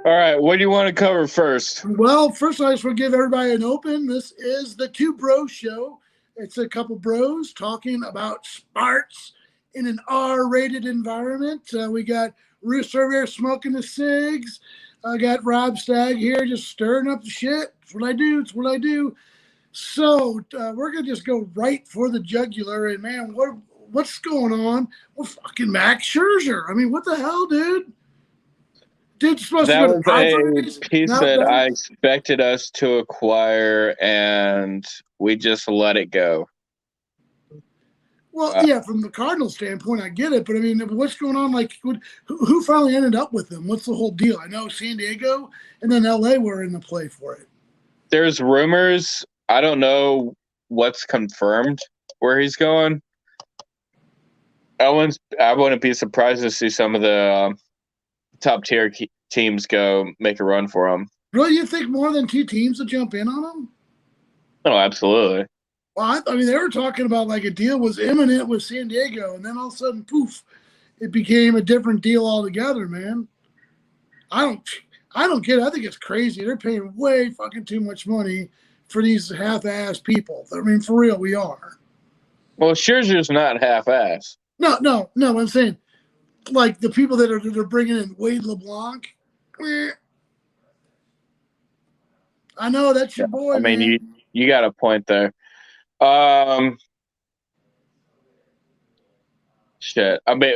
All right, what do you want to cover first? Well, first, I just want to give everybody an open. This is the Two Bros Show. It's a couple bros talking about sports in an R-rated environment. We got Rooster here smoking the cigs. I got Rob Stagg here just stirring up the shit. It's what I do. It's what I do. So we're gonna just go right for the jugular. And man, what's going on with fucking Max Scherzer? I mean, what the hell, dude? Dude's supposed That to go to was a Padres. piece Now that I doesn't. expected us to acquire, and we just let it go. Well, yeah, from the Cardinals standpoint, I get it, but I mean, what's going on? Like, who finally ended up with them? What's the whole deal? I know San Diego and then LA were in the play for it. There's rumors. I don't know what's confirmed where he's going. I wouldn't be surprised to see some of the top tier teams go make a run for him. Really, you think more than two teams would jump in on him? Oh, absolutely. Well, I mean, they were talking about like a deal was imminent with San Diego, and then all of a sudden, poof, it became a different deal altogether, man. I don't get it. I think it's crazy. They're paying way fucking too much money for these half-ass people. I mean, for real, we are. Well, Scherzer's not half-ass. No. I'm saying, like the people that are bringing in Wade LeBlanc. I know that's your boy. I mean, man. you got a point there. Shit. I mean,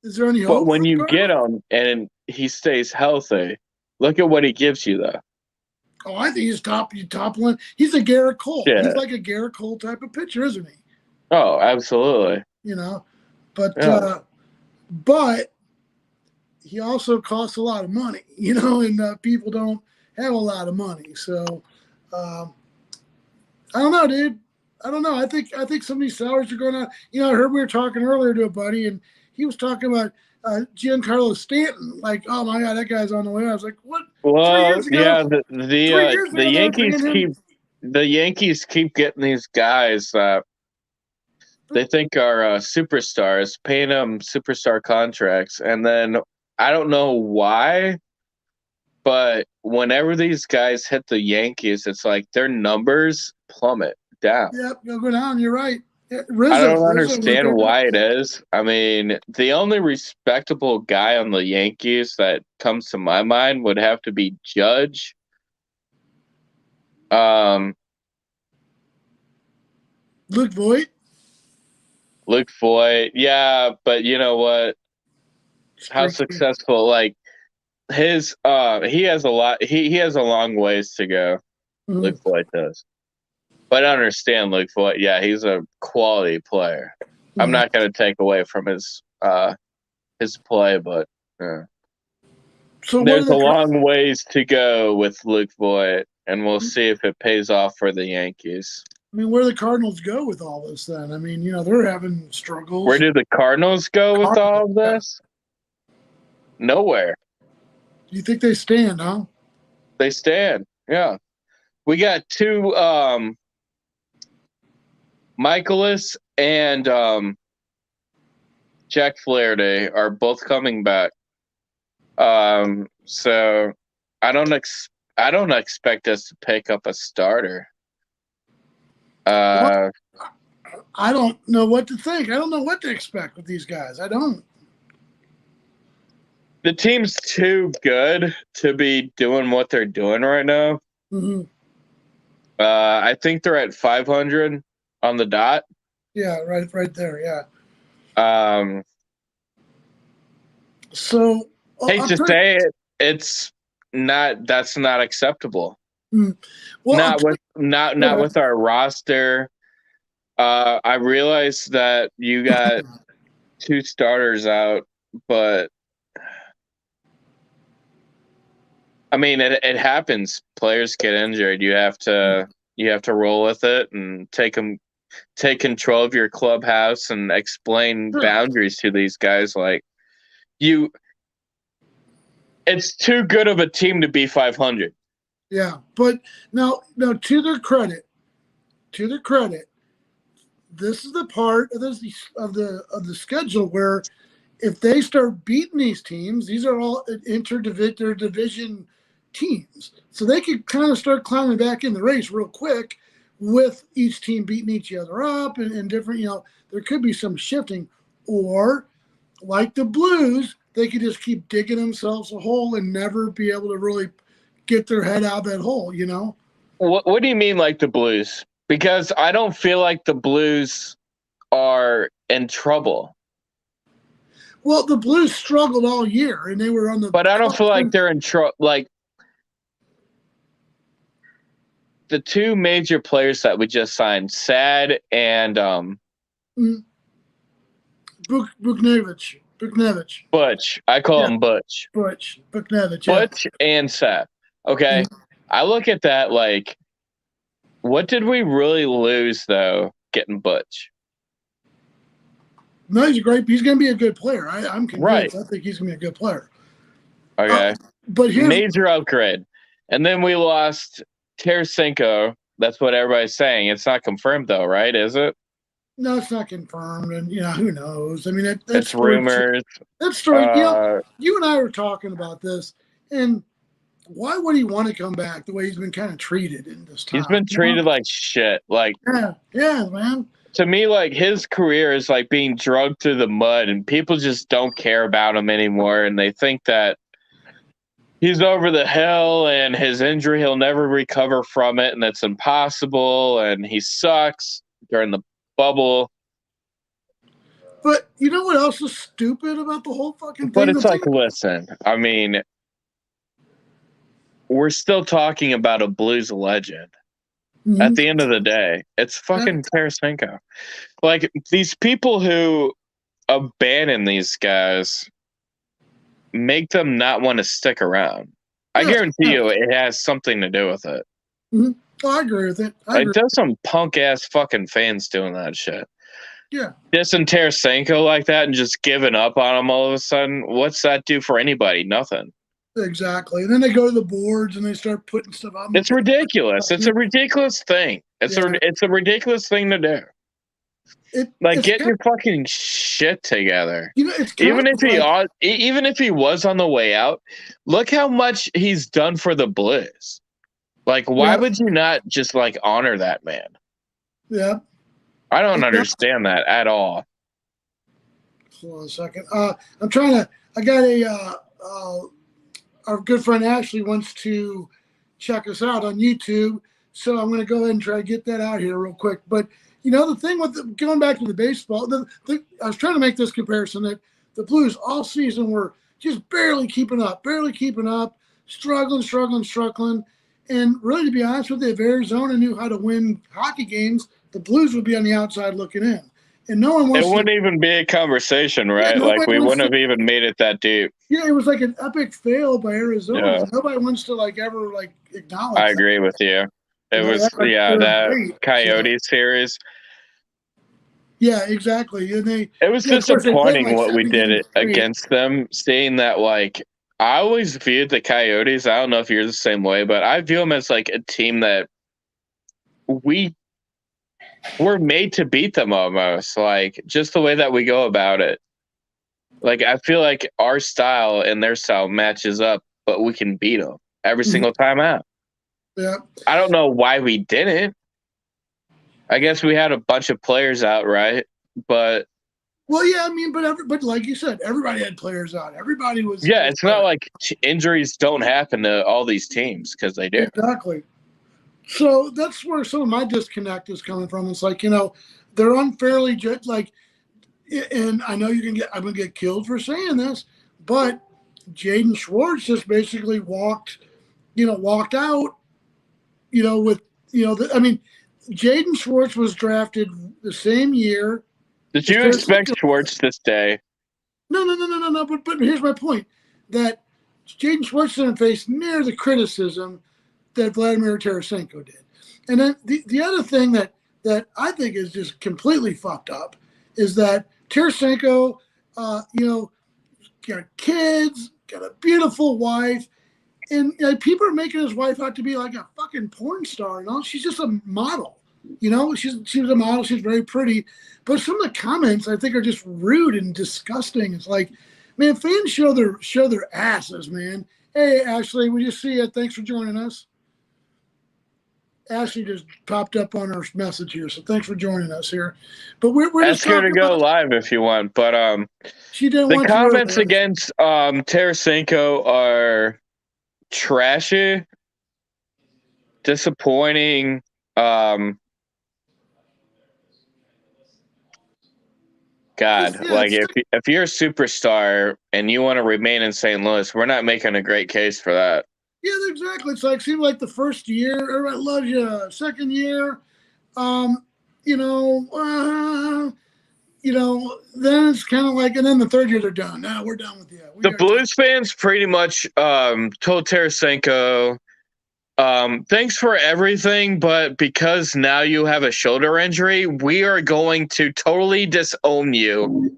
is there any hope? But when you get him and he stays healthy, look at what he gives you, though. Oh, I think he's top one. He's a Garrett Cole. Yeah. He's like a Garrett Cole type of pitcher, isn't he? Oh, absolutely. You know, but he also costs a lot of money, you know, and people don't have a lot of money. So I don't know, dude. I don't know. I think some of these salaries are going on. You know, I heard we were talking earlier to a buddy, and he was talking about Giancarlo Stanton. Like, oh my God, that guy's on the way. I was like, what? Well, yeah, the Yankees keep getting these guys that they think are superstars, paying them superstar contracts, and then I don't know why, but whenever these guys hit the Yankees, it's like their numbers plummet down. Yep, they'll go down. You're right. I don't understand why it is. I mean, the only respectable guy on the Yankees that comes to my mind would have to be Judge. Luke Voit, yeah, but you know what? How successful? Like his, he has a lot. He has a long ways to go. Mm-hmm. Luke Voit does. But I understand Luke Voit. Yeah, he's a quality player. Mm-hmm. I'm not going to take away from his play, but so there's a long ways to go with Luke Voit, and we'll see if it pays off for the Yankees. I mean, where do the Cardinals go with all this then? I mean, you know, they're having struggles. Where do the Cardinals go with all of this? Nowhere. You think they stand, huh? They stand, yeah. We got two Michaelis and Jack Flaherty are both coming back. So I don't expect us to pick up a starter. I don't know what to think. I don't know what to expect with these guys. I don't. The team's too good to be doing what they're doing right now. Mm-hmm. I think they're at 500 on the dot. Yeah, right there. Yeah. So hate to say it, it's not. That's not acceptable. Mm. Well, not with our roster. I realize that you got two starters out, but I mean it happens. Players get injured. You have to roll with it and take control of your clubhouse and explain boundaries to these guys. Like it's too good of a team to be 500. Yeah, but now to their credit, this is the part of the schedule where if they start beating these teams, these are all division teams. So they could kind of start climbing back in the race real quick with each team beating each other up and different, there could be some shifting. Or like the Blues, they could just keep digging themselves a hole and never be able to really get their head out of that hole, What do you mean like the Blues? Because I don't feel like the Blues are in trouble. Well, the Blues struggled all year, and they were on the. But I don't feel like they're in trouble. Like the two major players that we just signed, Sad and Buknevich. Butch. I call him Butch. Buknevich. Butch and Sad. Okay, I look at that like, what did we really lose though getting Butch? No, he's going to be a good player. I'm convinced. Right. I think he's going to be a good player. Okay. But here's major upgrade. And then we lost Tarasenko. That's what everybody's saying. It's not confirmed though, right? Is it? No, it's not confirmed. And, who knows? I mean, it's rumors. That story, you and I were talking about this. And why would he want to come back the way he's been kind of treated in this time? He's been treated like shit. Like, yeah, man. To me, like, his career is like being drugged through the mud, and people just don't care about him anymore. And they think that he's over the hill and his injury, he'll never recover from it. And that's impossible. And he sucks during the bubble. But you know what else is stupid about the whole fucking thing? But it's like, listen, I mean, we're still talking about a Blues legend. Mm-hmm. At the end of the day, it's fucking Tarasenko. Like, these people who abandon these guys make them not want to stick around. I guarantee you it has something to do with it. Mm-hmm. Well, I agree with it. There's some punk-ass fucking fans doing that shit. Yeah. Dissing Tarasenko like that and just giving up on him all of a sudden, what's that do for anybody? Nothing. Exactly. And then they go to the boards and they start putting stuff on. It's ridiculous. It's a ridiculous thing. It's a ridiculous thing to do. Get your fucking shit together. Even if he was on the way out, look how much he's done for the Blues. Like, why would you not just like honor that man? Yeah. I don't understand that at all. Hold on a second. I'm trying to. I got our good friend Ashley wants to check us out on YouTube, so I'm going to go ahead and try to get that out here real quick. But the thing with going back to the baseball, I was trying to make this comparison that the Blues all season were just barely keeping up, struggling. And really, to be honest with you, if Arizona knew how to win hockey games, the Blues would be on the outside looking in. And no one wants It wouldn't even be a conversation, right? Like, we wouldn't have even made it that deep. Yeah, it was like an epic fail by Arizona. Yeah. Nobody wants to ever acknowledge I agree with you. It was that Coyote series. Yeah, exactly. And it was disappointing what we did against them, seeing that, like, I always viewed the Coyotes, I don't know if you're the same way, but I view them as like a team that we're made to beat them almost, like just the way that we go about it. Like, I feel like our style and their style matches up, but we can beat them every single time out. Yeah. I don't know why we didn't. I guess we had a bunch of players out, right? But well, yeah, I mean, but like you said, everybody had players out. Everybody was. Yeah, it's not like injuries don't happen to all these teams, because they do. Exactly. So that's where some of my disconnect is coming from. It's like, they're unfairly judged. Like, and I know I'm gonna get killed for saying this, but Jaden Schwartz just basically walked out. With Jaden Schwartz was drafted the same year. Did you expect Schwartz to stay? No. But here's my point: that Jaden Schwartz didn't face near the criticism that Vladimir Tarasenko did. And then the other thing that I think is just completely fucked up is that Tarasenko, got kids, got a beautiful wife, and people are making his wife out to be like a fucking porn star. She's just a model. She's a model. She's very pretty. But some of the comments I think are just rude and disgusting. It's like, man, fans show their asses, man. Hey, Ashley, we just see you. Thanks for joining us. Ashley just popped up on our message here, so thanks for joining us here. But we're just Ask her to talking go about. live if you want. But She didn't the want to comments earlier. against Tarasenko are trashy, disappointing. God, Yeah, like if you're a superstar and you want to remain in St. Louis, we're not making a great case for that. yeah, exactly. It's like seemed like the first year, everybody loves you. Second year, um, you know, then it's kind of like, and then the third year they're done. Now we're done with you. The Blues fans pretty much told Tarasenko, thanks for everything, but because now you have a shoulder injury, we are going to totally disown you,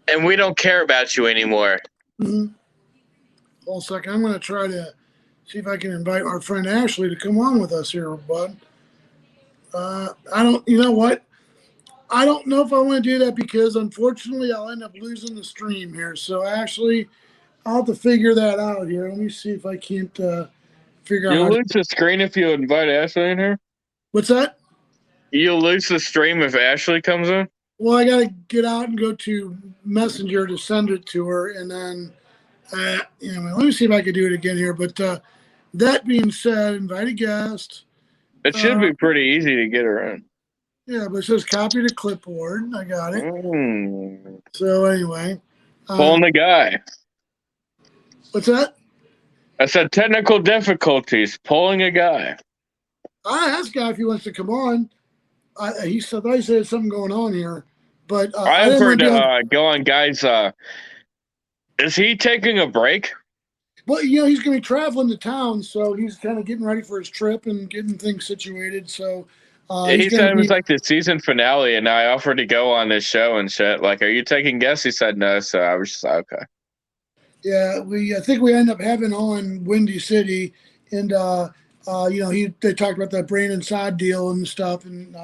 and we don't care about you anymore. Mm-hmm. Hold a second. I'm going to try to see if I can invite our friend Ashley to come on with us here, bud. I don't, you know what? I don't know if I want to do that because unfortunately I'll end up losing the stream here. So Ashley, I'll have to figure that out here. Let me see if I can't figure out You'll how to. lose the screen if you invite Ashley in here? What's that? You'll lose the stream if Ashley comes in? Well, I got to get out and go to Messenger to send it to her. And then, let me see if I can do it again here. But that being said, invite a guest. It should be pretty easy to get her in. Yeah, but it says copy to clipboard. I got it. Mm. So anyway. Pulling the guy. What's that? I said technical difficulties. Pulling a guy. I asked guy if he wants to come on. He said something going on here, but I didn't offered want to go on, guys. Is he taking a break? Well, he's going to be traveling to town, so he's kind of getting ready for his trip and getting things situated. So he's He going to said it be. was like the season finale, and I offered to go on this show and shit. Like, are you taking guests? He said no, so I was just like, okay. Yeah, I think we end up having on Windy City, and they talked about that brain inside deal and stuff, and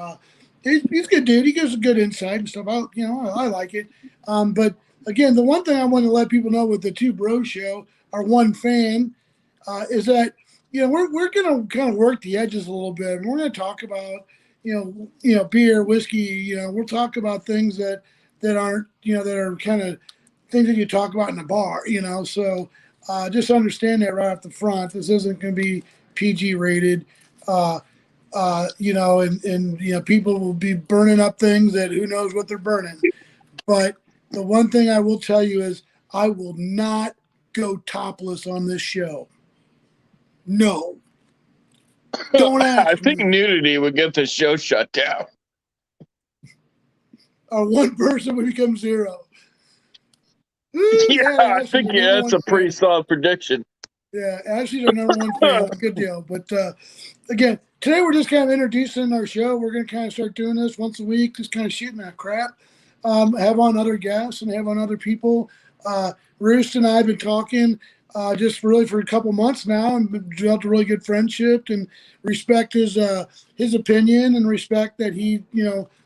he's a good dude. He gives a good insight and stuff. I like it. But again, the one thing I want to let people know with the Two Bros Show, our one fan, is that we're going to kind of work the edges a little bit, and we're going to talk about beer, whiskey. We'll talk about things that aren't that are kind of things that you talk about in a bar, So just understand that right off the front. This isn't going to be PG rated, and people will be burning up things that who knows what they're burning. But the one thing I will tell you is I will not go topless on this show. No. Don't ask I think me. nudity would get the show shut down. One person would become zero. Yeah, I think that's a pretty solid prediction. Yeah, Ashley's our number one fan. Good deal. But again, today we're just kind of introducing our show. We're going to kind of start doing this once a week, just kind of shooting that crap. Have on other guests and have on other people. Roost and I have been talking just really for a couple months now and developed a really good friendship and respect his opinion and respect that he,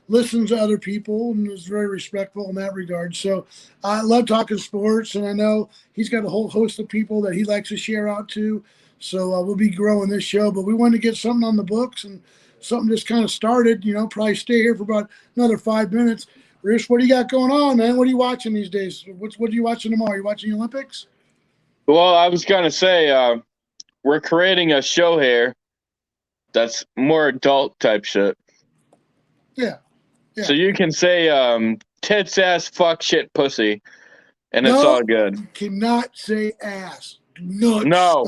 listens to other people and is very respectful in that regard. So I love talking sports, and I know he's got a whole host of people that he likes to share out to. So we'll be growing this show, but we wanted to get something on the books and something just kind of started, probably stay here for about another 5 minutes. Rich, what do you got going on, man? What are you watching these days? What are you watching tomorrow? Are you watching the Olympics? Well, I was going to say, we're creating a show here that's more adult type shit. Yeah. So you can say tits, ass, fuck, shit, pussy, and it's all good. You cannot say ass. Nuts. No.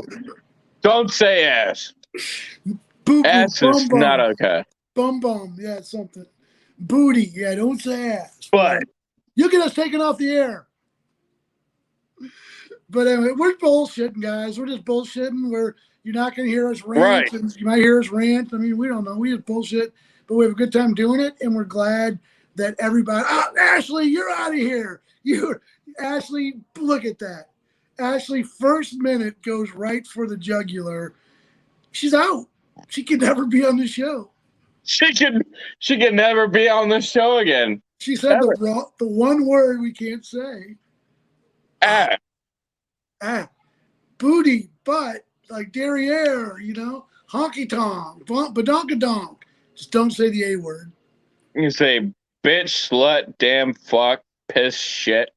Don't say ass. Boo-boo, ass is not okay. Bum. Yeah, something. Booty. Yeah, don't say ass. But you'll get us taken off the air. But anyway, we're bullshitting, guys. We're just bullshitting. You're not going to hear us rant. Right. And you might hear us rant. I mean, we don't know. We just bullshit. But we have a good time doing it, and we're glad that everybody. Oh, Ashley, you're out of here. Ashley, look at that. Ashley, first minute goes right for the jugular. She's out. She can never be on the show. She could never be on this show again. She said the one word we can't say. Booty, butt, like derriere, honky tonk, badonkadonk. Just don't say the A word. You say bitch, slut, damn, fuck, piss, shit,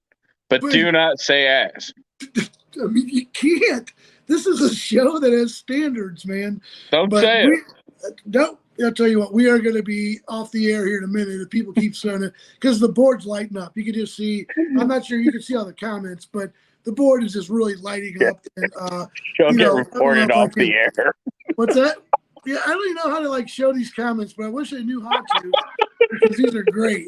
but do not say ass. I mean, you can't. This is a show that has standards, man. Don't say it. No, I'll tell you what, we are going to be off the air here in a minute if people keep saying it, because the board's lighting up. You can just see, I'm not sure you can see all the comments, but the board is just really lighting up. And, She'll get reported off the air. What's that? Yeah, I don't even know how to show these comments, but I wish I knew how to, because these are great.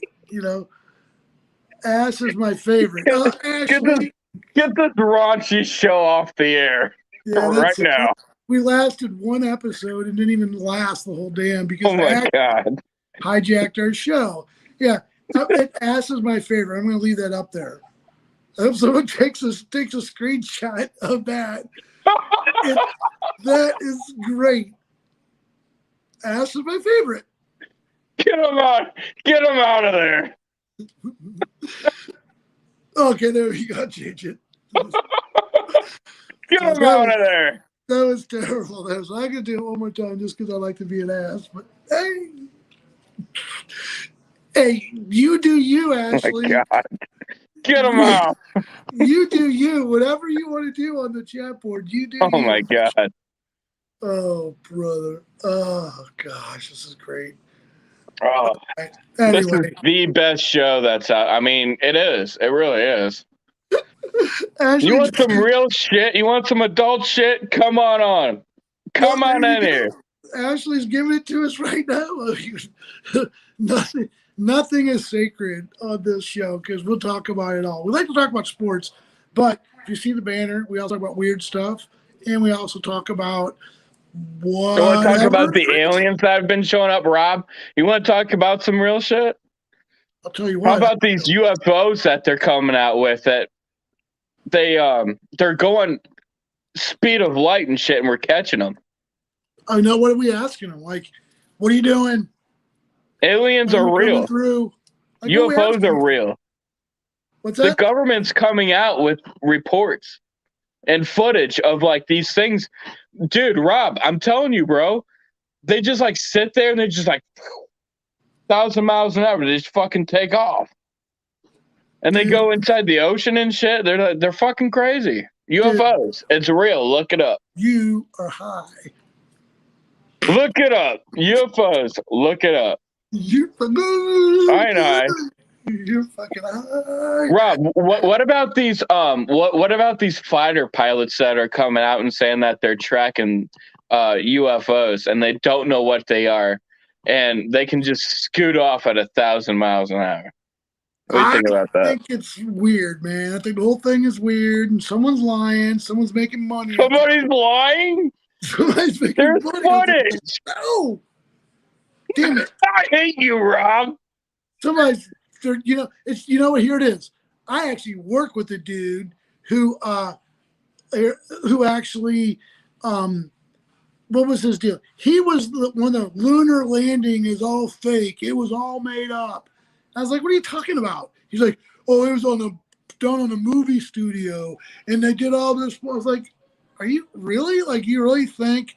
Ass is my favorite. Ashley, get this raunchy show off the air right now. We lasted one episode and didn't even last the whole damn because God, hijacked our show. Yeah, ass is my favorite. I'm going to leave that up there. If someone takes a screenshot of that, that is great. Ass is my favorite. Get him out! Get him out of there! Okay, there we go. Change it. Get him out of there! That was terrible. I could do it one more time just because I like to be an ass. But hey, you do you, Ashley. Oh my God. Get him out. You do you. Whatever you want to do on the chat board, you do. Oh my God. Oh, brother. Oh, gosh, this is great. Oh, anyway. This is the best show that's out. I mean, it is. It really is. Ashley, you want some real shit? You want some adult shit? Come on. Come on in here. Ashley's giving it to us right now. Nothing is sacred on this show because we'll talk about it all. We like to talk about sports, but if you see the banner, we also talk about weird stuff, and we also talk about what. You want to talk about the aliens that have been showing up, Rob? You want to talk about some real shit? I'll tell you what. How about these UFOs that they're coming out with that they're going speed of light and shit, and we're catching them? I know. What are we asking them? Like, what are you doing? Aliens are real. Like, UFOs are real. What's that? The government's coming out with reports and footage of these things. Dude, Rob, I'm telling you, bro, they just sit there and they just 1,000 miles an hour. They just fucking take off. And they go inside the ocean and shit. They're fucking crazy. UFOs. It's real. Look it up. You are high. Look it up. UFOs. Look it up. You're fucking high. Rob, what about these what about these fighter pilots that are coming out and saying that they're tracking UFOs and they don't know what they are and they can just scoot off at 1,000 miles an hour? What do you think about that? I think it's weird, man. I think the whole thing is weird and someone's lying, someone's making money. Somebody's lying? Somebody's making There's money. Footage. No. Damn it. I hate you, Rob. Somebody's what, here it is. I actually work with a dude who actually what was his deal? He was when the lunar landing is all fake. It was all made up. I was like, what are you talking about? He's like, oh, it was done on a movie studio and they did all this. I was like, are you really? You really think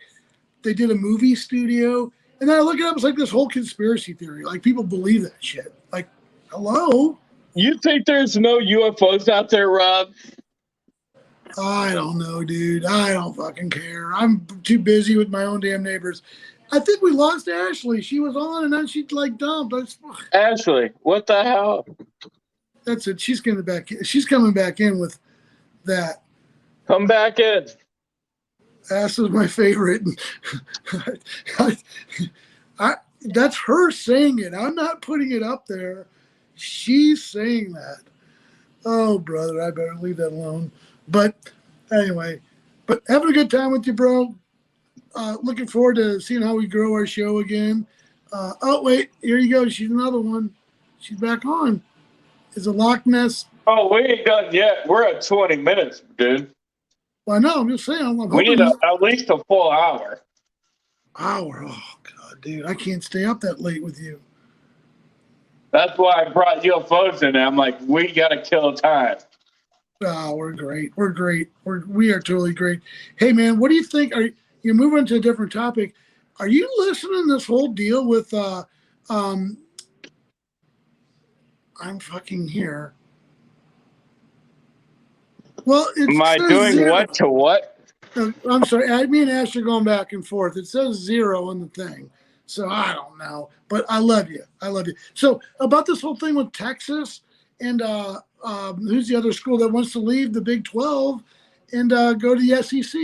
they did a movie studio? And then I look it up, it's this whole conspiracy theory. People believe that shit. Hello? You think there's no UFOs out there, Rob? I don't know, dude. I don't fucking care. I'm too busy with my own damn neighbors. I think we lost Ashley. She was on and then she dumped. Ashley, what the hell? That's it. She's coming back in with that. Come back in. Ass is my favorite. That's her saying it. I'm not putting it up there. She's saying that. Oh, brother, I better leave that alone. But anyway, having a good time with you, bro. Looking forward to seeing how we grow our show again. Oh, wait, here you go. She's another one. She's back on. Is it Loch Ness? Oh, we ain't done yet. We're at 20 minutes, dude. Well, I know. I'm just saying. We need at least a full hour. Hour? Oh, God. dude, I can't stay up that late with you. That's why I brought UFOs in. I'm like, we gotta kill time. Oh, we're great. We're great. We are totally great. Hey, man, what do you think? You're moving to a different topic? Are you listening to this whole deal with? I'm fucking here. Well, it Am I says doing 0. what to what? I'm sorry. Me and Ash are going back and forth. It says 0 in the thing. So I don't know. But I love you. I love you. So about this whole thing with Texas and who's the other school that wants to leave the Big 12 and go to the SEC?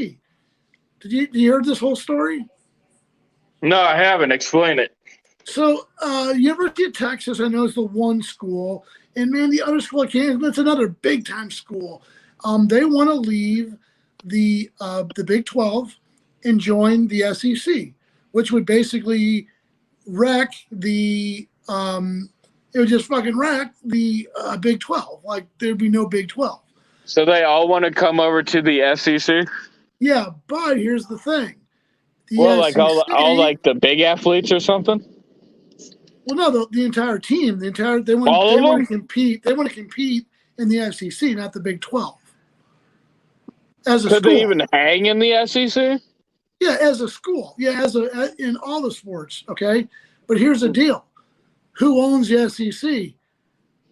Did you hear this whole story? No, I haven't. Explain it. So University of Texas, I know, is the one school. And, man, the other school I can't. That's another big-time school. They want to leave the Big 12 and join the SEC, which would basically wreck the it would just fucking wreck the Big 12. Like, there'd be no Big 12. So they all want to come over to the SEC? Yeah, but here's the thing. Well, like all like the big athletes or something? Well, no, the entire team. They want to compete. They want to compete in the SEC, not the Big 12. As a Could school. they even hang in the SEC? Yeah, as a school. Yeah, in all the sports. Okay, but here's the deal: who owns the SEC?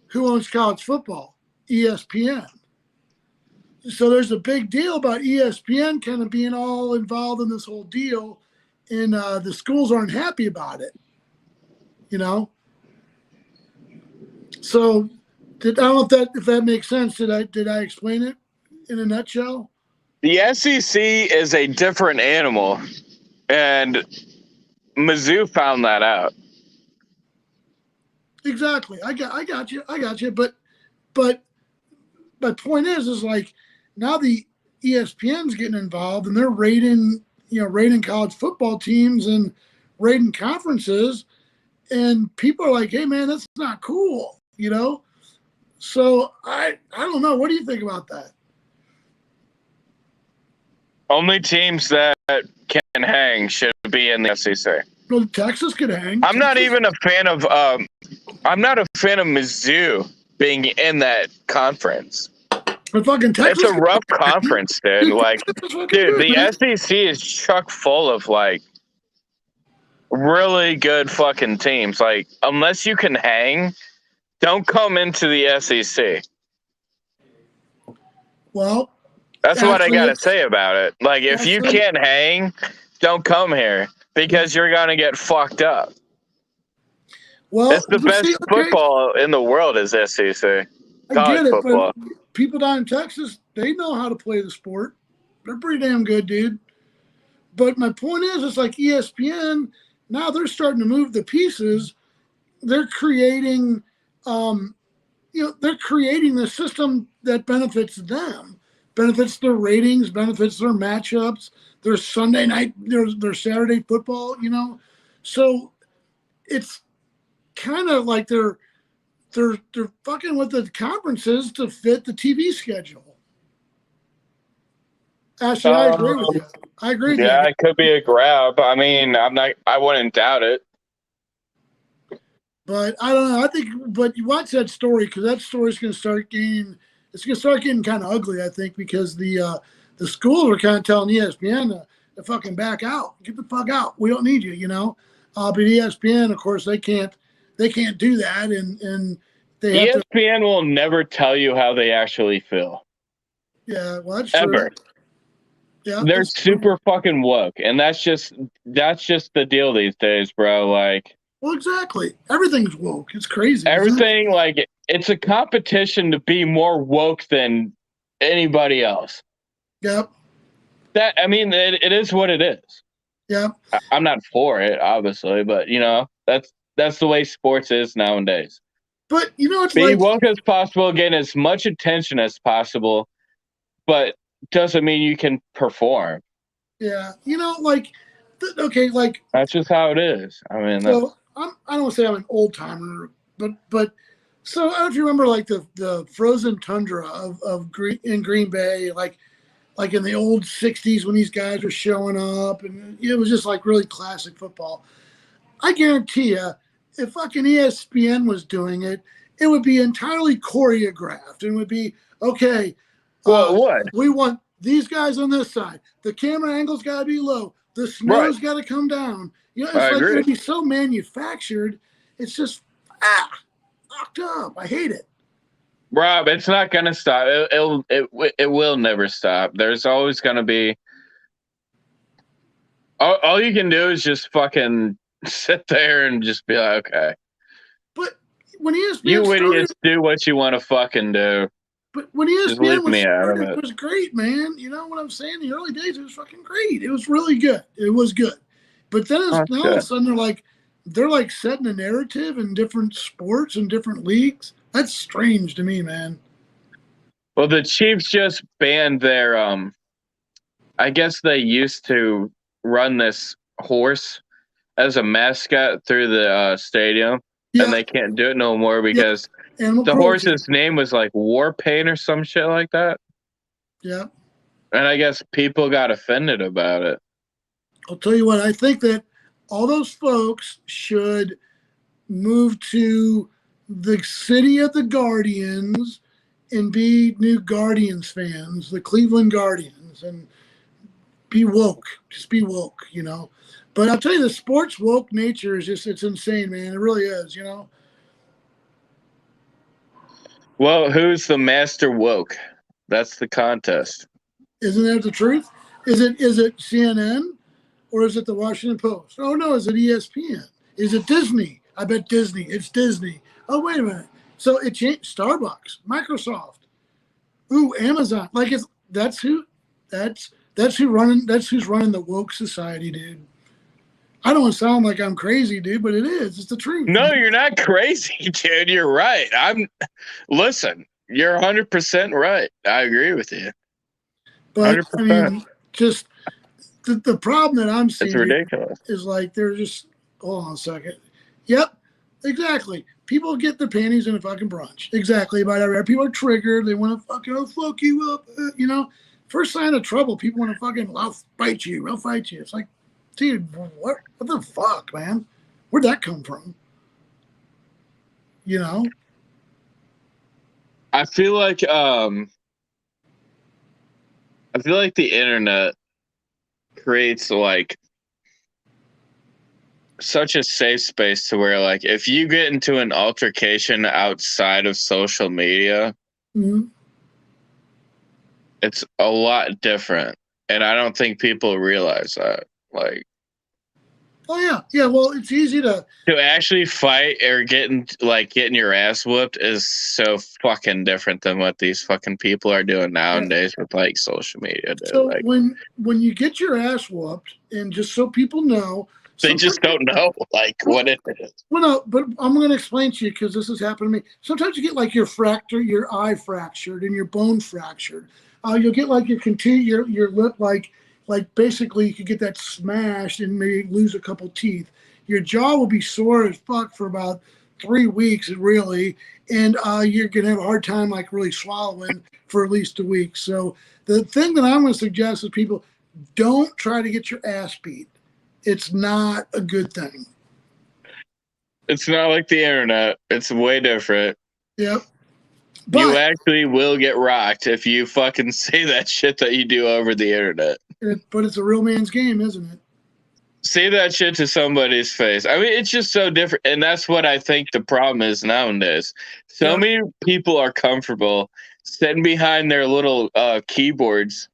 Who owns college football? ESPN. So there's a big deal about ESPN kind of being all involved in this whole deal, and the schools aren't happy about it. You know. So, I don't know if that makes sense. Did I explain it in a nutshell? The SEC is a different animal, and Mizzou found that out. Exactly. I got you. But my point is like now the ESPN's getting involved and they're rating college football teams and rating conferences, and people are like, hey man, that's not cool, you know? So I don't know. What do you think about that? Only teams that can hang should be in the SEC. Well, Texas could hang. I'm not even a fan of Mizzou being in that conference. But fucking Texas, it's a rough conference, dude. Like, dude, the SEC is chock full of like really good fucking teams. Like, unless you can hang, don't come into the SEC. Well, that's what I gotta say about it. Like, if you can't hang, don't come here because you're gonna get fucked up. Well, it's the best football in the world is SEC. College football. But people down in Texas, they know how to play the sport. They're pretty damn good, dude. But my point is, it's like ESPN, now they're starting to move the pieces. They're creating, they're creating the system that benefits them, benefits their ratings, benefits their matchups, their Sunday night, their Saturday football, you know. So it's kind of like they're fucking with the conferences to fit the TV schedule. Actually, I agree with you. I agree with you. Yeah, it could be a grab. I mean, I wouldn't doubt it. But I don't know. But you watch that story because that story's going to start getting. It's going to start getting kind of ugly, I think, because the schools are kind of telling ESPN to fucking back out, get the fuck out. We don't need you, you know. But ESPN, of course, they can't do that, and they have ESPN will never tell you how they actually feel. Yeah, well, that's ever. True. Yeah, they're super fucking woke, and that's just the deal these days, bro. Like, well, exactly. Everything's woke. It's crazy. Everything, like, it's a competition to be more woke than anybody else. Yep. It is what it is. Yeah. I'm not for it, obviously, but you know, that's the way sports is nowadays. But you know, it's be woke as possible, get as much attention as possible, but doesn't mean you can perform. Yeah, you know, like, okay, like that's just how it is. I mean, so I don't want to say I'm an old timer, but so I don't know if you remember like the frozen tundra of Green Bay, like in the old '60s when these guys were showing up, and it was just like really classic football. I guarantee you, if fucking ESPN was doing it, it would be entirely choreographed and would be, okay, Well, what? we want these guys on this side. The camera angle's got to be low. The snow's got to come down. You know, it's I like agree. it would be so manufactured. It's just, fucked up. I hate it. Rob, it's not going to stop. It will never stop. There's always going to be. All you can do is just fucking sit there and just be like, okay. But when ESPN you idiots do what you want to fucking do. But when ESPN was started, it was great, man. You know what I'm saying? The early days, it was fucking great. It was really good. It was good. But then now all of a sudden they're like setting a narrative in different sports and different leagues. That's strange to me, man. Well, the Chiefs just banned their I guess they used to run this horse as a mascot through the stadium, and they can't do it no more because the horse's name was like War Paint or some shit like that. Yeah. And I guess people got offended about it. I'll tell you what, I think that all those folks should move to the city of the Guardians and be new Guardians fans, the Cleveland Guardians, and be woke. Just be woke, you know. But I'll tell you, the sports woke nature is just, it's insane, man. It really is, you know. Well, who's the master woke? That's the contest. Isn't that the truth? Is it CNN or is it the Washington Post? Oh, no, is it ESPN? Is it Disney? I bet Disney. It's Disney. Oh, wait a minute. So it changed. Starbucks, Microsoft, Amazon. Like that's who's running the woke society, dude. I don't sound like I'm crazy, dude, but it is. It's the truth. No, you're not crazy, dude. You're right. Listen, you're 100% right. I agree with you. But 100%. I mean, just the problem that I'm seeing, it's ridiculous, is like they're just, hold on a second. Yep, exactly. People get their panties in a fucking brunch. Exactly. People are triggered. They want to fucking, fuck you up. You know, first sign of trouble, people want to fucking, I'll fight you. It's like, dude, what the fuck, man? Where'd that come from? You know? I feel like the internet creates like such a safe space to where, like, if you get into an altercation outside of social media, it's a lot different. And I don't think people realize that. Like, oh yeah. Well, it's easy to actually fight or getting your ass whooped is so fucking different than what these fucking people are doing nowadays with like social media. Dude. So like, when you get your ass whooped, and just so people know, they just don't know like what it is. Well, no, but I'm going to explain to you because this has happened to me. Sometimes you get like your eye fractured, and your bone fractured. You'll get like your lip like basically you could get that smashed and maybe lose a couple teeth. Your jaw will be sore as fuck for about 3 weeks, really, and you're gonna have a hard time like really swallowing for at least a week. So the thing that I'm going to suggest is people don't try to get your ass beat. It's not a good thing. It's not like the internet. It's way different. Yep. But you actually will get rocked if you fucking say that shit that you do over the internet. But it's a real man's game, isn't it? Say that shit to somebody's face. I mean, it's just so different. And that's what I think the problem is nowadays. So many people are comfortable sitting behind their little keyboards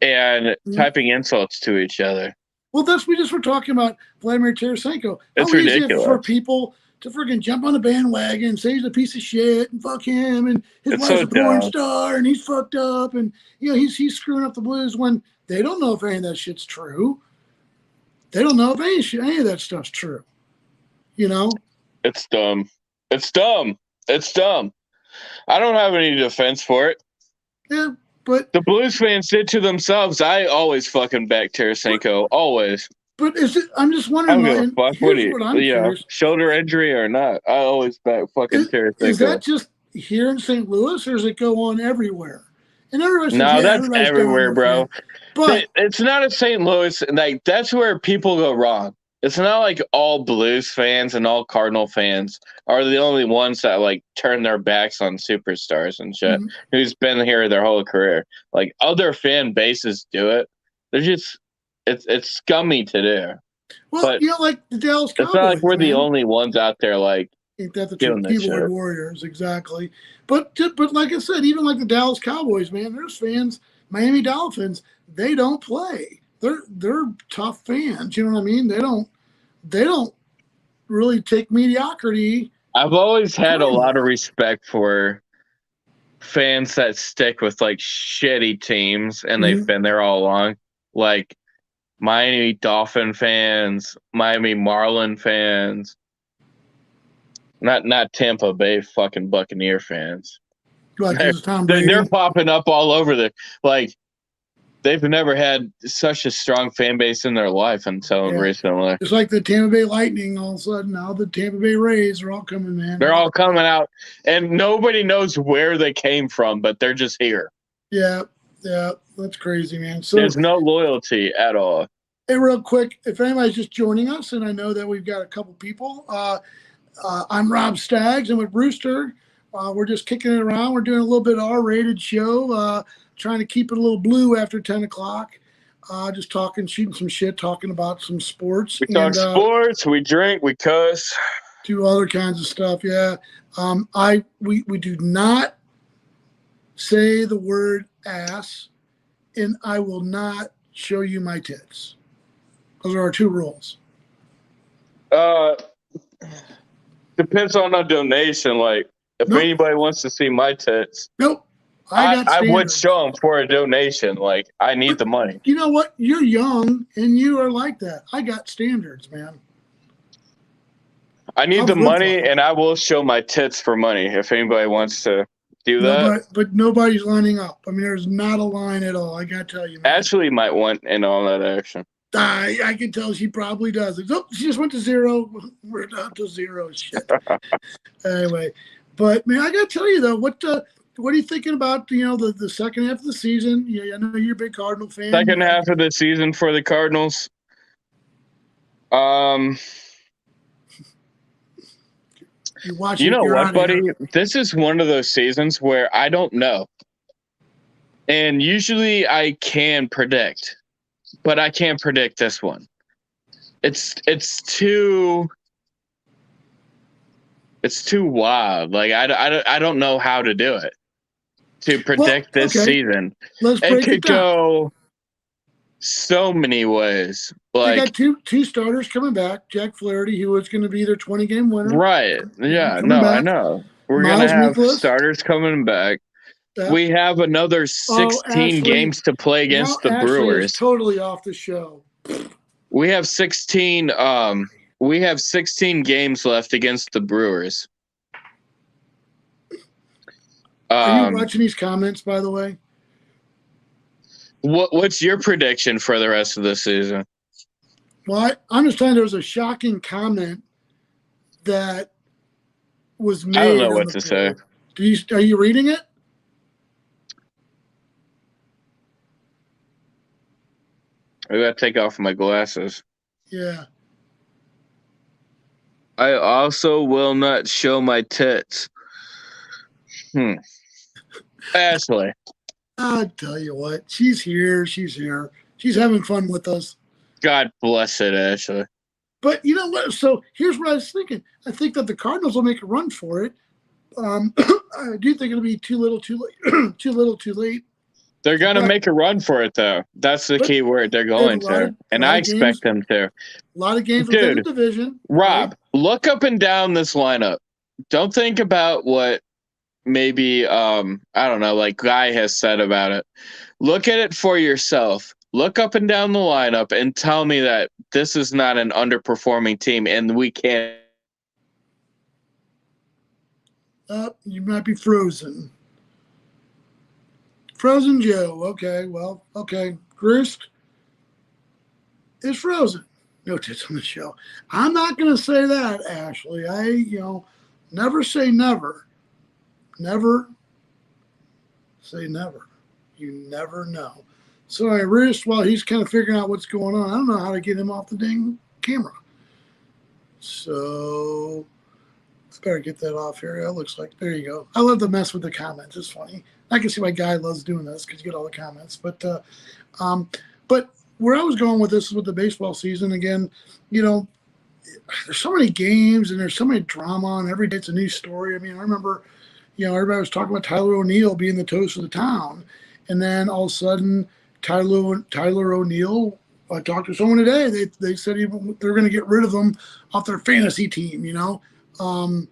and typing insults to each other. Well, we just were talking about Vladimir Tarasenko. It's ridiculous for people to freaking jump on the bandwagon and say he's a piece of shit and fuck him and his wife's a porn star and he's fucked up and he's screwing up the Blues when they don't know if any of that shit's true. They don't know if any of that stuff's true. You know? It's dumb. It's dumb. It's dumb. I don't have any defense for it. Yeah, but the Blues fans did to themselves. I always fucking back Tarasenko. Always. But I'm just wondering. I don't give a fuck. What I'm curious. Shoulder injury or not, I always back fucking Tarasenko. Is that just here in St. Louis, or does it go on everywhere? And everybody says, no, that's everywhere, bro. But it's not in St. Louis. Like, that's where people go wrong. it's not like all Blues fans and all Cardinal fans are the only ones that like turn their backs on superstars and shit. Who's been here their whole career. Like other fan bases do it. They're just it's scummy to do. Well, but like the Dallas Cowboys. It's not like we're the only ones out there like ain't that the doing truth? Keyboard shit. warriors, exactly. But like I said, even like the Dallas Cowboys, man, there's fans. Miami Dolphins, they don't play. They're tough fans. You know what I mean? They don't really take mediocrity. I've always had a lot of respect for fans that stick with like shitty teams and they've been there all along. Like Miami Dolphin fans, Miami Marlin fans, not Tampa Bay fucking Buccaneer fans. Like they're popping up all over the like. They've never had such a strong fan base in their life until recently. It's like the Tampa Bay Lightning. All of a sudden, now the Tampa Bay Rays are all coming, man. They're all coming out, and nobody knows where they came from, but they're just here. Yeah, that's crazy, man. So there's no loyalty at all. Hey, real quick, if anybody's just joining us, and I know that we've got a couple people, I'm Rob Staggs, and with Brewster, we're just kicking it around. We're doing a little bit of R-rated show. Trying to keep it a little blue after 10 o'clock. Just talking, shooting some shit, talking about some sports. We talk sports, we drink, we cuss. Do other kinds of stuff, yeah. We do not say the word ass, and I will not show you my tits. Those are our two rules. Depends on a donation. Like, if anybody wants to see my tits. Nope. I would show them for a donation. Like, I need the money. You know what? You're young, and you are like that. I got standards, man. I need the money, and I will show my tits for money if anybody wants to do that. But nobody's lining up. I mean, there's not a line at all. I got to tell you, man. Ashley might want in all that action. I can tell she probably does. Oh, she just went to zero. We're down to zero. Shit. Anyway, but, man, I got to tell you, though, what are you thinking about, the second half of the season? Yeah, I know you're a big Cardinal fan. Second half of the season for the Cardinals. You know what, buddy? This is one of those seasons where I don't know. And usually I can predict, but I can't predict this one. It's too wild. Like I don't know how to do it. To predict this season. Let's break it down. Go so many ways. Like, they got two starters coming back. Jack Flaherty, who was going to be their 20-game winner. Right. Yeah, no, back. I know. We're going to have starters coming back. Yeah. We have another 16 games to play against the Brewers. Is totally off the show. We have 16 games left against the Brewers. Are you watching these comments, by the way? What's your prediction for the rest of the season? Well, I understand there was a shocking comment that was made. I don't know what to say. Are you reading it? I gotta take off my glasses. Yeah. I also will not show my tits. Ashley. I'll tell you what. She's here. She's having fun with us. God bless it, Ashley. But you know what? So here's what I was thinking. I think that the Cardinals will make a run for it. I do think it'll be too little, too late. Too little, too late. They're going to make a run for it, though. That's the key word. They're going to. And I expect them to. A lot of games within the division. Rob, look up and down this lineup. Don't think about what maybe, I don't know, like Guy has said about it. Look at it for yourself. Look up and down the lineup and tell me that this is not an underperforming team and we can't. You might be frozen. Frozen Joe. Okay, well, okay. Grist is frozen. No tits on the show. I'm not going to say that, Ashley. Never say never. Never say never. You never know. So, Rist, while he's kind of figuring out what's going on, I don't know how to get him off the dang camera. So I better get that off here. That looks like, there you go. I love to mess with the comments. It's funny. I can see why Guy loves doing this because you get all the comments. But where I was going with this is with the baseball season again. There's so many games and there's so many drama, and every day it's a new story. I mean, I remember, everybody was talking about Tyler O'Neill being the toast of the town, and then all of a sudden Tyler O'Neill. I talked to someone today. They said they're going to get rid of him off their fantasy team. I'm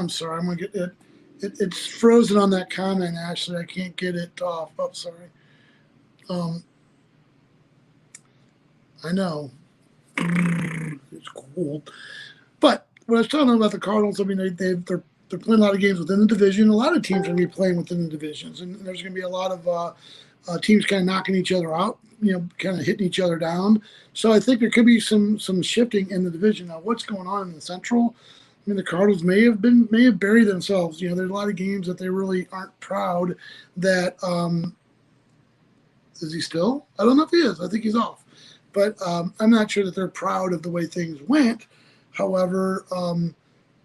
sorry. I'm going to get it. It's frozen on that comment, Ashley. I can't get it off. Oh, sorry. I know. It's cool. But when I was talking about the Cardinals, I mean, they're playing a lot of games within the division. A lot of teams are going to be playing within the divisions, and there's going to be a lot of teams kind of knocking each other out, kind of hitting each other down. So I think there could be some shifting in the division. Now, what's going on in the Central? I mean, the Cardinals may have buried themselves. There's a lot of games that they really aren't proud that. Is he still? I don't know if he is. I think he's off. But I'm not sure that they're proud of the way things went. However,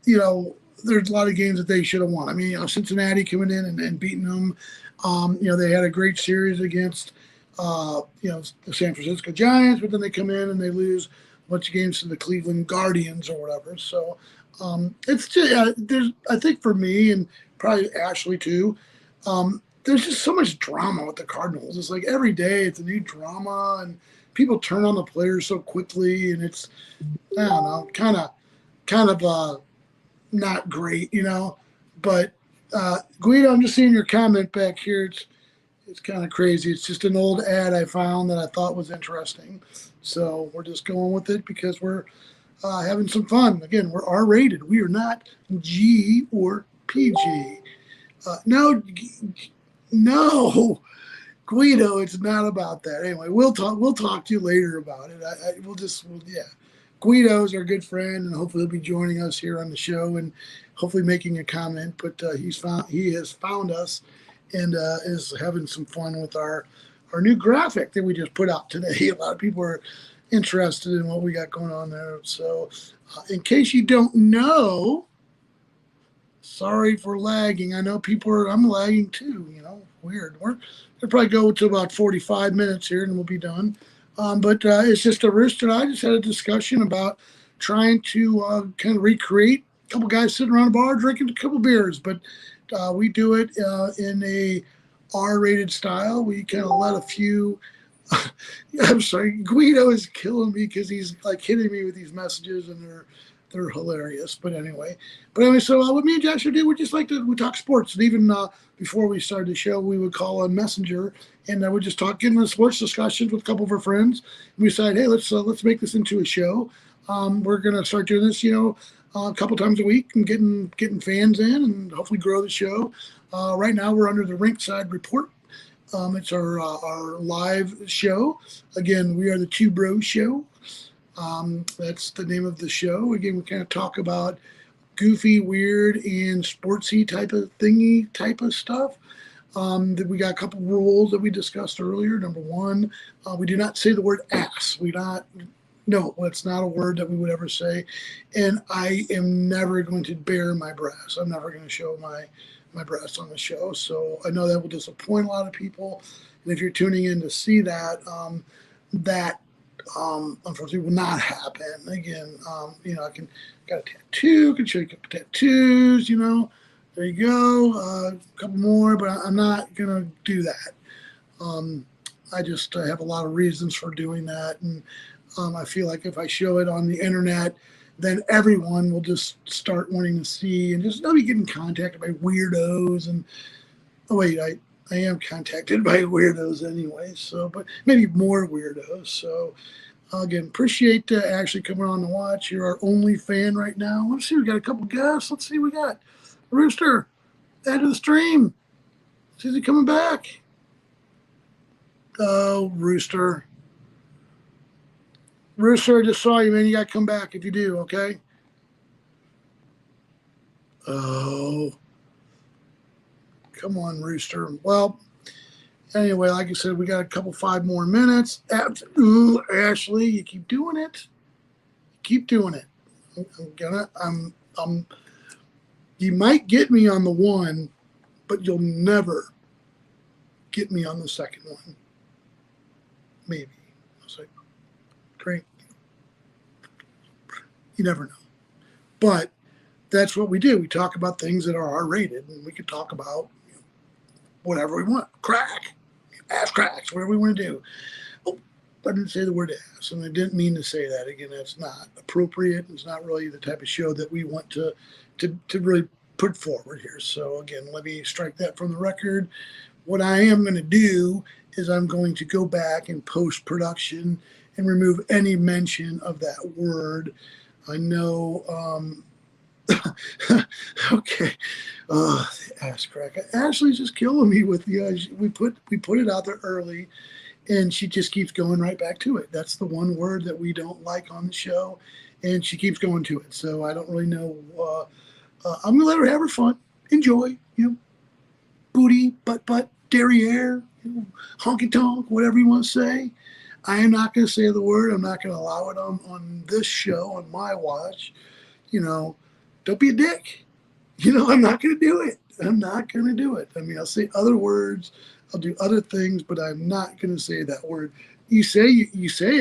there's a lot of games that they should have won. I mean, Cincinnati coming in and beating them. They had a great series against, the San Francisco Giants, but then they come in and they lose a bunch of games to the Cleveland Guardians or whatever. So it's just, I think for me and probably Ashley too, there's just so much drama with the Cardinals. It's like every day it's a new drama, and people turn on the players so quickly, and it's, I don't know, kind of not great, But Guido, I'm just seeing your comment back here. It's kind of crazy. It's just an old ad I found that I thought was interesting. So we're just going with it because we're having some fun. Again, we're R-rated. We are not G or PG. No, Guido, it's not about that. Anyway, we'll talk to you later about it. Yeah. Guido's our good friend, and hopefully he'll be joining us here on the show and hopefully making a comment. But he has found us and is having some fun with our new graphic that we just put out today. A lot of people are interested in what we got going on there. So, in case you don't know, sorry for lagging. I know I'm lagging too. Weird. We'll probably go to about 45 minutes here, and we'll be done. But it's just a Rooster and I just had a discussion about trying to kind of recreate a couple guys sitting around a bar drinking a couple beers. But we do it in a R-rated style. We kind of let a few. I'm sorry, Guido is killing me because he's like hitting me with these messages, and they're hilarious. But anyway, so what me and Josh would do, we talk sports, and even before we started the show, we would call on Messenger, and I would just get into sports discussions with a couple of our friends. And we decided, hey, let's make this into a show. We're gonna start doing this, a couple times a week and getting fans in, and hopefully grow the show. Right now, we're under the Rinkside Report. It's our live show. Again, we are the TwoBrosShow. That's the name of the show. Again, we kind of talk about goofy, weird, and sportsy type of stuff. That we got a couple rules that we discussed earlier. Number one, we do not say the word ass. No, it's not a word that we would ever say. And I am never going to bare my breasts. I'm never going to show my breasts on the show. So I know that will disappoint a lot of people. And if you're tuning in to see that, unfortunately will not happen. Again, I got a tattoo, can show you a couple tattoos, there you go, a couple more, but I'm not gonna do that. I just have a lot of reasons for doing that, and I feel like if I show it on the internet, then everyone will just start wanting to see, and just be getting contacted by weirdos. And I am contacted by weirdos anyway, so, but maybe more weirdos. So again, appreciate Ashley coming on to watch. You're our only fan right now. Let's see, we got a couple guests. Let's see, we got Rooster, add to the stream. Is he coming back? Oh, Rooster. Rooster, I just saw you, man. You got to come back if you do, okay? Oh. Come on, Rooster. Well, anyway, like I said, we got a couple 5 more minutes. Ooh, Ashley, you keep doing it. keep doing it. You might get me on the one, but you'll never get me on the second one. Maybe. I was like, great. You never know. But that's what we do. We talk about things that are R-rated, and we can talk about whatever we want. Crack, ass cracks, whatever we want to do. Oh, I didn't say the word ass, and I didn't mean to say that. Again, that's not appropriate. It's not really the type of show that we want to really put forward here. So again, let me strike that from the record. What I am going to do is I'm going to go back in post-production and remove any mention of that word. I know, okay, the ass crack. Ashley's just killing me with the, we put it out there early, and she just keeps going right back to it. That's the one word that we don't like on the show, and she keeps going to it. So I don't really know. I'm gonna let her have her fun, enjoy, booty, butt, derriere, honky tonk, whatever you want to say. I am not going to say the word. I'm not going to allow it on this show, on my watch. Don't be a dick. I'm not going to do it. I'm not going to do it. I mean, I'll say other words. I'll do other things, but I'm not going to say that word. You say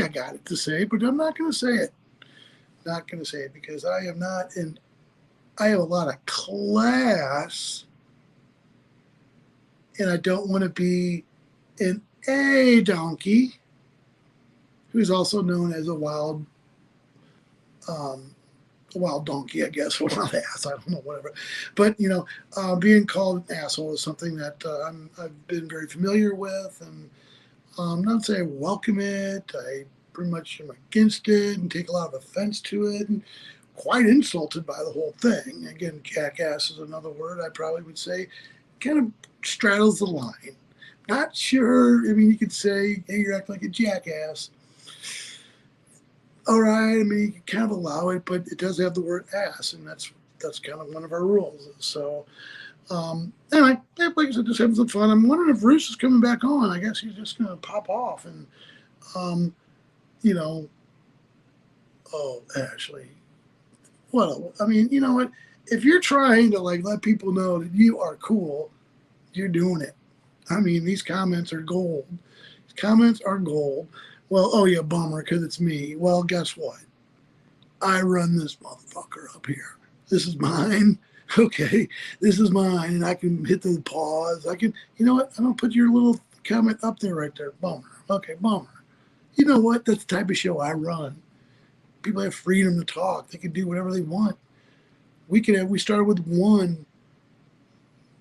I got it to say, but I'm not going to say it. Not going to say it because I am not in. I have a lot of class, and I don't want to be an a donkey, who's also known as a wild donkey, I guess, or wild ass. I don't know, whatever. But being called an asshole is something that I've been very familiar with, and not say I welcome it. I pretty much am against it and take a lot of offense to it, and quite insulted by the whole thing. Again, jackass is another word I probably would say kind of straddles the line. Not sure. I mean, you could say, hey, you're acting like a jackass. All right. I mean, you can kind of allow it, but it does have the word ass, and that's kind of one of our rules. So, anyway, like I said, just having some fun. I'm wondering if Bruce is coming back on. I guess he's just going to pop off and, oh, Ashley. Well, I mean, you know what? If you're trying to let people know that you are cool, you're doing it. I mean, these comments are gold. These comments are gold. Well, oh yeah, bummer, because it's me. Well, guess what? I run this motherfucker up here. This is mine. Okay, this is mine, and I can hit the pause. I can, you know what? I'm gonna put your little comment up there right there. Bummer. Okay, bummer. You know what? That's the type of show I run. People have freedom to talk. They can do whatever they want. We started with one.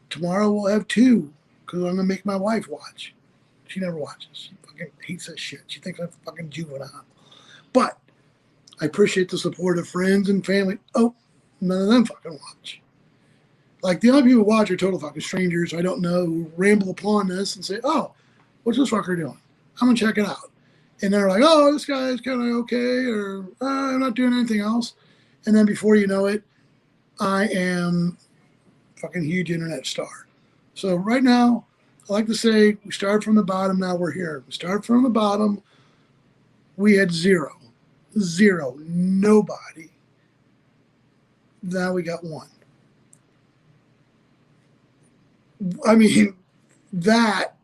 Tomorrow we'll have two, because I'm gonna make my wife watch. She never watches. She fucking hates that shit. She thinks I'm fucking juvenile. But I appreciate the support of friends and family. Oh, none of them fucking watch. The only people who watch are total fucking strangers I don't know who ramble upon this and say, oh, what's this fucker doing? I'm gonna check it out. And they're like, oh, this guy's kind of okay, or I'm not doing anything else. And then before you know it, I am fucking huge internet star. So right now, I like to say we started from the bottom, now we're here. We started from the bottom, we had zero, nobody. Now we got one. I mean, that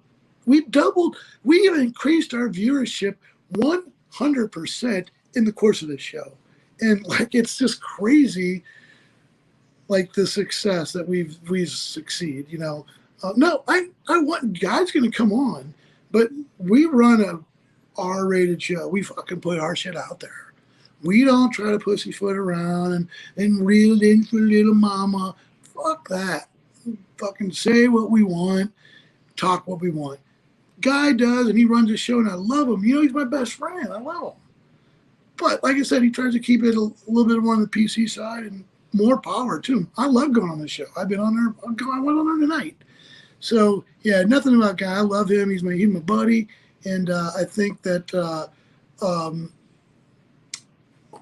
we even increased our viewership 100% in the course of this show. And it's just crazy, the success that we've succeeded, no, I want guys going to come on, but we run a R-rated show. We fucking put our shit out there. We don't try to pussyfoot around and reel it in for little mama. Fuck that. Fucking say what we want, talk what we want. Guy does, and he runs a show, and I love him. He's my best friend. I love him. But like I said, he tries to keep it a little bit more on the PC side, and more power to him. I love going on the show. I've been on there. I went on there tonight. So yeah, nothing about Guy. I love him. He's my buddy, and I think that.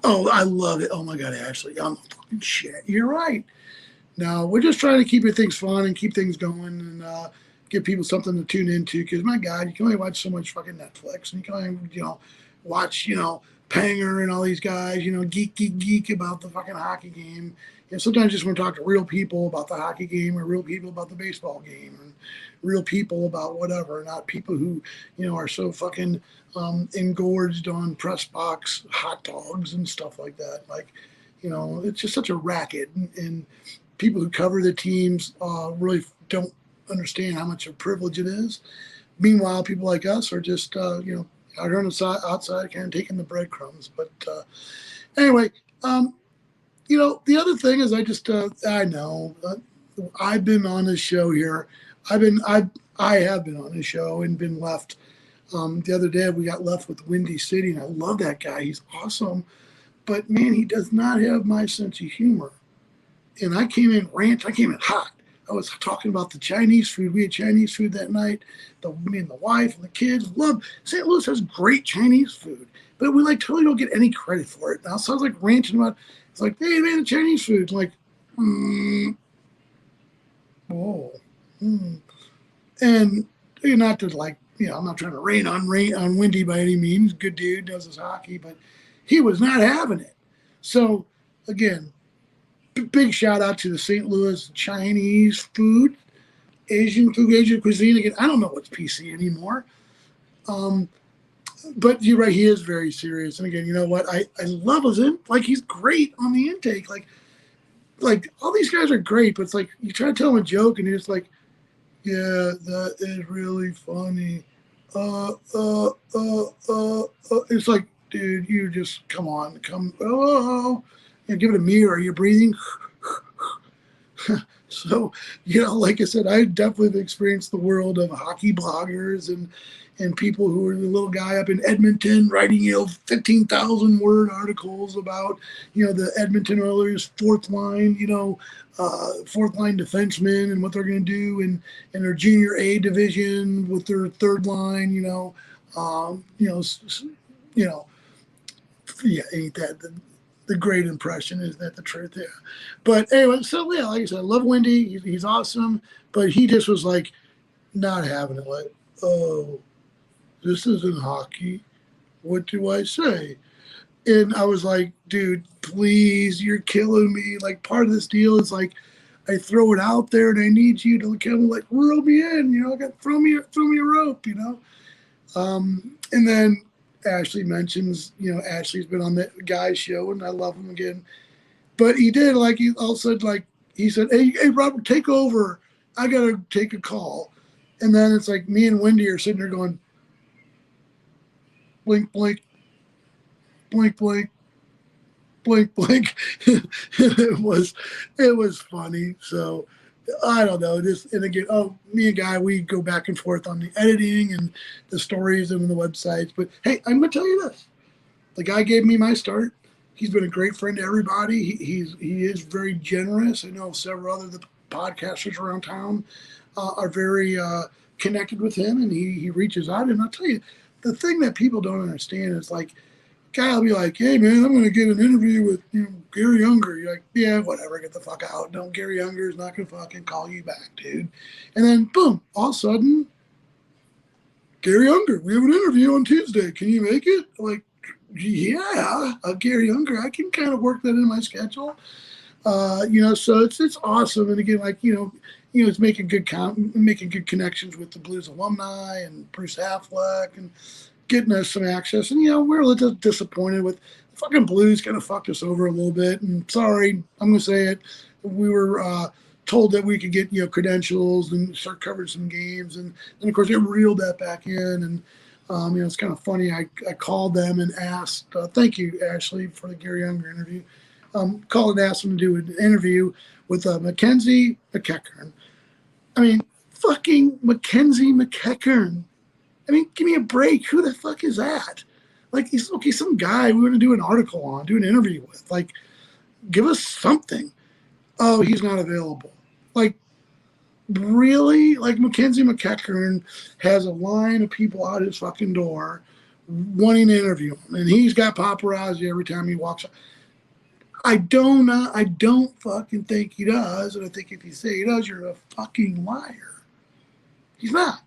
Oh, I love it. Oh my God, Ashley, I'm fucking shit. You're right. No, we're just trying to keep things fun and keep things going, and give people something to tune into. Because my God, you can only watch so much fucking Netflix, and you can only watch Panger and all these guys, geek about the fucking hockey game. And sometimes just want to talk to real people about the hockey game or real people about the baseball game and real people about whatever, not people who, are so fucking engorged on press box hot dogs and stuff like that. Like, it's just such a racket. And people who cover the teams really don't understand how much of a privilege it is. Meanwhile, people like us are just, out on the outside kind of taking the breadcrumbs. But anyway, the other thing is I know I've been on this show here. I have been on this show and been left. The other day we got left with Windy City, and I love that guy. He's awesome. But man, he does not have my sense of humor. And I came in hot. I was talking about the Chinese food. We had Chinese food that night. Me and the wife and the kids love. St. Louis has great Chinese food, but we totally don't get any credit for it. Now, so I was ranting about. It's like, hey man, the Chinese food. I'm like, and not to I'm not trying to rain on Windy by any means. Good dude, does his hockey, but he was not having it. So again, big shout out to the St. Louis Chinese food, Asian cuisine. Again, I don't know what's PC anymore. But you're right, he is very serious. And again, you know what? I love him. He's great on the intake. Like all these guys are great, but it's like you try to tell him a joke and he's like, yeah, that is really funny. It's like, dude, you just come on, give it a mirror. You're breathing. So, like I said, I definitely have experienced the world of hockey bloggers and people who are the little guy up in Edmonton writing, 15,000 word articles about, the Edmonton Oilers fourth line defensemen and what they're going to do in their junior A division with their third line, ain't that the great impression? Is that the truth? Yeah. But anyway, so yeah, like I said, I love Windy. He's awesome, but he just was not having it. Oh, this isn't hockey. What do I say? And I was like, dude, please, you're killing me. Part of this deal is I throw it out there and I need you to kind of reel me in, throw me a rope, and then Ashley mentions, Ashley's been on the guy's show and I love him again. But he did, he all said, he said, hey, Robert, take over. I got to take a call. And then it's me and Wendy are sitting there going, blink, blink, blink, blink, blink, blink. it was funny. So I don't know. And again, me and Guy, we go back and forth on the editing and the stories and the websites. But hey, I'm going to tell you this. The guy gave me my start. He's been a great friend to everybody. He is very generous. I know several other podcasters around town are very connected with him, and he reaches out. And I'll tell you, the thing that people don't understand is guy will be like, hey man, I'm going to get an interview with Gary Younger. You're like, yeah, whatever, get the fuck out. No, Gary Younger is not going to fucking call you back, dude. And then boom, all of a sudden, Gary Younger, we have an interview on Tuesday. Can you make it? Yeah, Gary Younger, I can kind of work that in my schedule. So it's awesome. And again, it's making good connections with the Blues alumni and Bruce Affleck and getting us some access. And we're a little disappointed with the fucking Blues. Kind of fucked us over a little bit. And sorry, I'm gonna say it. We were told that we could get credentials and start covering some games, and of course they reeled that back in. And it's kind of funny. I called them and asked, thank you, Ashley, for the Gary Younger interview. Called and asked them to do an interview with Mackenzie McEachern. I mean, fucking Mackenzie McEachern. I mean, give me a break. Who the fuck is that? He's okay, some guy we want to do an article on, do an interview with. Give us something. Oh, he's not available. Really? Mackenzie McEachern has a line of people out his fucking door wanting to interview him, and he's got paparazzi every time he walks up. I don't fucking think he does, and I think if you say he does, you're a fucking liar. He's not.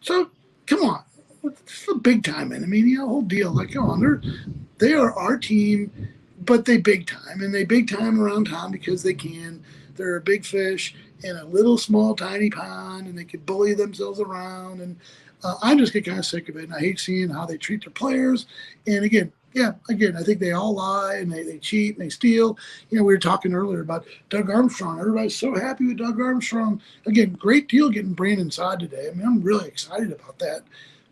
So come on, it's a big time. And I mean, whole deal. Like, come on, they are our team, but they big time, and they big time around town because they can. They're a big fish in a little small tiny pond, and they can bully themselves around. And I just get kind of sick of it, and I hate seeing how they treat their players. And again, I think they all lie and they cheat and they steal. We were talking earlier about Doug Armstrong. Everybody's so happy with Doug Armstrong. Again, great deal getting Brandon Saad today. I mean, I'm really excited about that.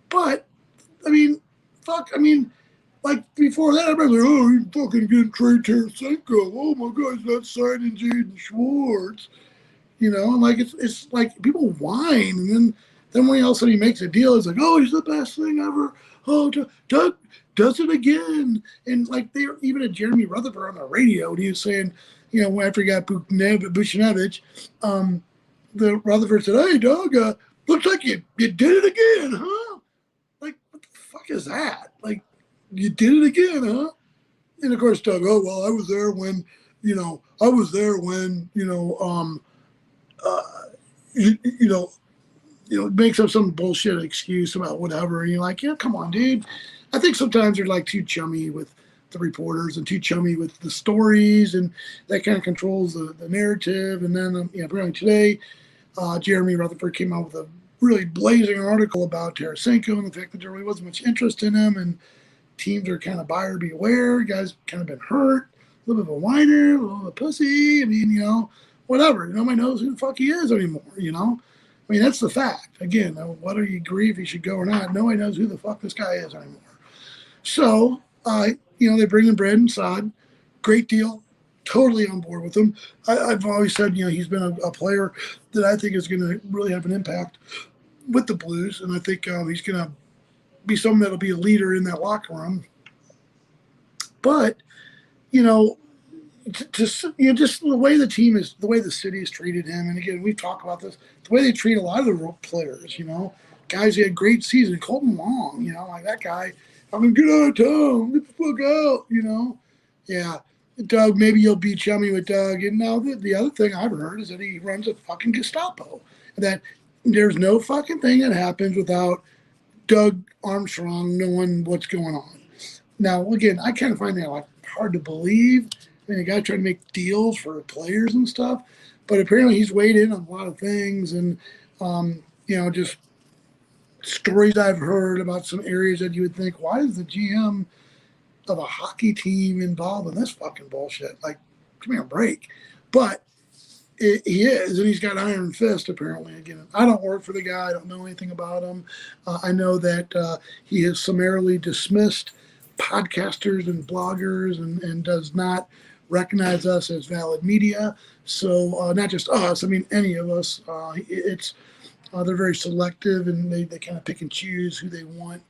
But, I mean, like before that, everybody's like, oh, he's fucking getting Trey Tarasenko. Oh my God, he's not signing Jaden Schwartz. And like it's like people whine, and then when all of a sudden he makes a deal, it's like, oh, he's the best thing ever. Oh, Doug does it again. And like they even had Jeremy Rutherford on the radio, and he was saying, after he got Buchnevich, the Rutherford said, hey, Doug, looks like you did it again, huh? Like, what the fuck is that? Like, you did it again, huh? And of course, Doug, oh, well, I was there when, makes up some bullshit excuse about whatever. And you're like, yeah, come on, dude. I think sometimes you're like too chummy with the reporters and too chummy with the stories, and that kind of controls the narrative. And then, apparently today, Jeremy Rutherford came out with a really blazing article about Tarasenko and the fact that there really wasn't much interest in him, and teams are kind of buyer beware. Guys kind of been hurt, a little bit of a whiner, a little bit of a pussy. I mean, whatever. Nobody knows who the fuck he is anymore, I mean, that's the fact. Again, whether you agree if he should go or not, nobody knows who the fuck this guy is anymore. So, they bring in Brandon Saad. Great deal. Totally on board with him. I've always said, he's been a player that I think is going to really have an impact with the Blues, and I think he's going to be someone that'll be a leader in that locker room. But, just the way the team is, the way the city has treated him, and again, we've talked about this, the way they treat a lot of the role players, guys who had great season, Colton Long, like that guy, I'm going to get out of town, get the fuck out, Yeah, Doug, maybe you'll be chummy with Doug. And now the other thing I've heard is that he runs a fucking Gestapo, that there's no fucking thing that happens without Doug Armstrong knowing what's going on. Now, again, I kind of find that like hard to believe. I mean, a guy trying to make deals for players and stuff, but apparently he's weighed in on a lot of things, and just stories I've heard about some areas that you would think, why is the GM of a hockey team involved in this fucking bullshit? Like, give me a break. But he is, and he's got iron fist, apparently. Again, I don't work for the guy. I don't know anything about him. I know that he has summarily dismissed podcasters and bloggers and does not recognize us as valid media. So not just us, I mean, any of us. They're very selective, and they kind of pick and choose who they want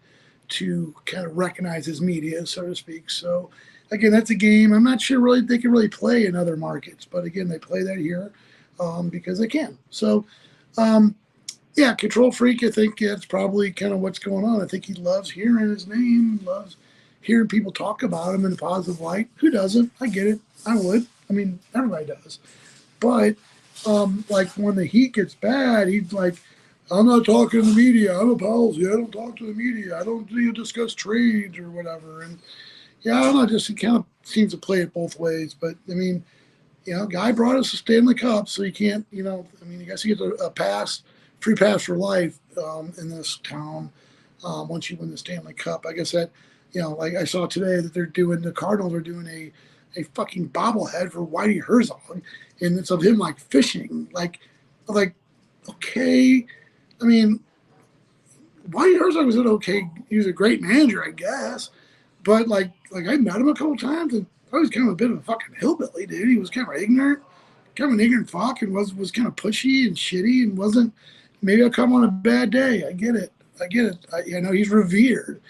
to kind of recognize as media, so to speak. So again, that's a game I'm not sure really they can really play in other markets, but again, they play that here because they can. So control freak, I think that's probably kind of what's going on. I think he loves hearing his name, loves hearing people talk about him in a positive light. Who doesn't? I get it. I would. I mean, everybody does. But like when the heat gets bad, he's like, I'm not talking to the media. I'm a policy. I don't talk to the media. I don't discuss trades or whatever. And I don't know. Just he kind of seems to play it both ways. But I mean, guy brought us a Stanley Cup, so you can't. I mean, I guess he gets a free pass for life in this town once you win the Stanley Cup. I guess that like I saw today that the Cardinals are doing a fucking bobblehead for Whitey Herzog, and it's of him like fishing, like okay. I mean, Whitey Herzog was he was a great manager, I guess, but like I met him a couple times, and I was kind of a bit of a fucking hillbilly, dude. He was kind of ignorant, kind of an ignorant fuck, and was kind of pushy and shitty, and wasn't. Maybe I'll come on a bad day. I get it. I know he's revered,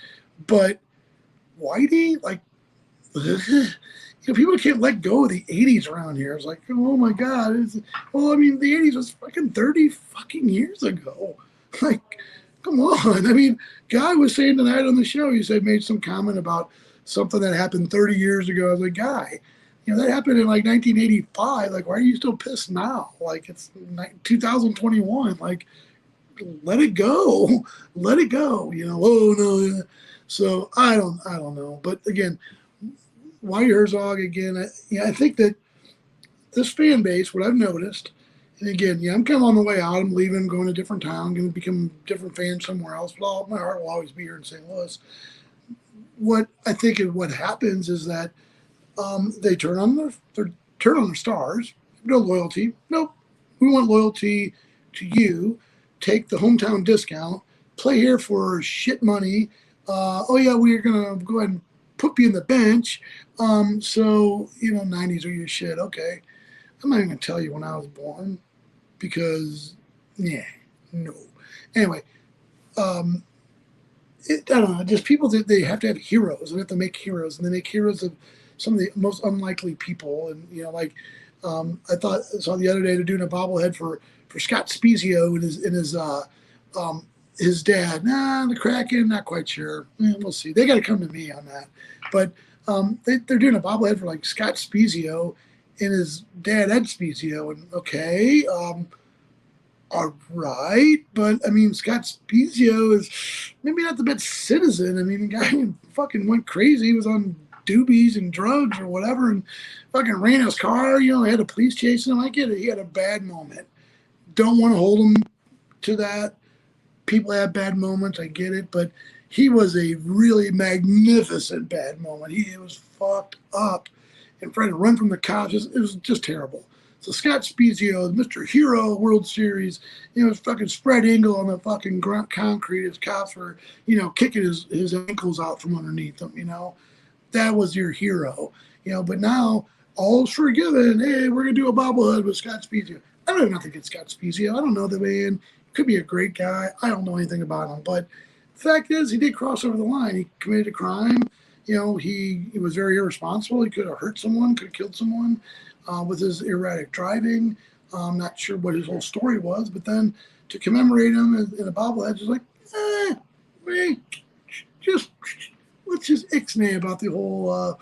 but Whitey, like, people can't let go of the 80s around here. It's like, oh my God. I mean, the 80s was fucking 30 fucking years ago. Like, come on. I mean, Guy was saying tonight on the show, he made some comment about something that happened 30 years ago. I was like, Guy, that happened in like 1985. Like, why are you still pissed now? Like, it's 2021. Like, let it go, let it go. You know, oh no. So I don't know. But again, White Herzog again. I think that this fan base, what I've noticed, and again, yeah, I'm kind of on the way out. I'm leaving, going to a different town, going to become a different fan somewhere else. But my heart will always be here in St. Louis. What I think is what happens is that they turn on their stars. No loyalty. Nope. We want loyalty to you. Take the hometown discount. Play here for shit money. Oh yeah, we're gonna go ahead and put you in the bench. So 90s are your shit. Okay. I'm not even gonna tell you when I was born because, yeah, no. Anyway, I don't know. Just people that they have to have heroes. They have to make heroes, and they make heroes of some of the most unlikely people. And like I saw the other day they're doing a bobblehead for Scott Spezio and his dad. Nah, the Kraken, not quite sure. We'll see. They got to come to me on that. But they're doing a bobblehead for like Scott Spezio and his dad Ed Spezio. And okay, all right, but I mean, Scott Spezio is maybe not the best citizen. I mean, the guy fucking went crazy. He was on doobies and drugs or whatever, and fucking ran his car. Had a police chasing him. I get it. He had a bad moment. Don't want to hold him to that. People have bad moments. I get it, but he was a really magnificent bad moment. He was fucked up and trying to run from the cops. It was just terrible. So Scott Spezio, Mr. Hero World Series, fucking spread eagle on the fucking concrete as cops were, kicking his ankles out from underneath him, That was your hero, But now all's forgiven. Hey, we're going to do a bobblehead with Scott Spezio. I don't have nothing against Scott Spezio. I don't know the man. Could be a great guy. I don't know anything about him. But the fact is, he did cross over the line. He committed a crime. He was very irresponsible. He could have hurt someone, could have killed someone. With his erratic driving. I'm not sure what his whole story was, but then to commemorate him in a bobblehead, just like, let's just ixnay about the whole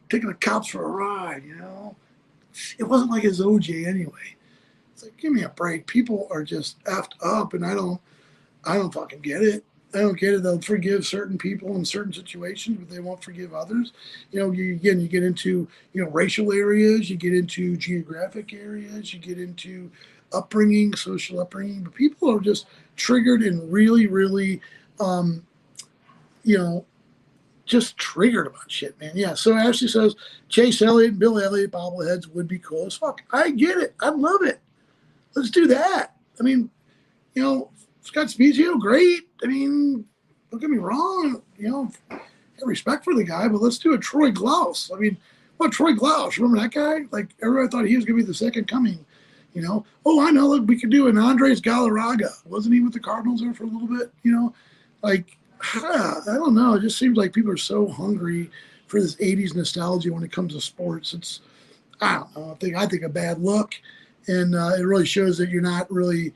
taking the cops for a ride, It wasn't like his OJ anyway. It's like, give me a break. People are just effed up, and I don't fucking get it. I don't get it. They'll forgive certain people in certain situations, but they won't forgive others. You get into, racial areas, you get into geographic areas, you get into upbringing, social upbringing, but people are just triggered and really, really, just triggered about shit, man. Yeah. So Ashley says Chase Elliott and Bill Elliott bobbleheads would be cool as fuck. I get it. I love it. Let's do that. I mean, Scott Spezio, great. I mean, don't get me wrong. I have respect for the guy, but let's do a Troy Glaus. I mean, Troy Glaus? Remember that guy? Like, everybody thought he was going to be the second coming. Oh, I know. Look, we could do an Andres Galarraga. Wasn't he with the Cardinals there for a little bit? I don't know. It just seems like people are so hungry for this 80s nostalgia when it comes to sports. I don't know. I think a bad look. And it really shows that you're not really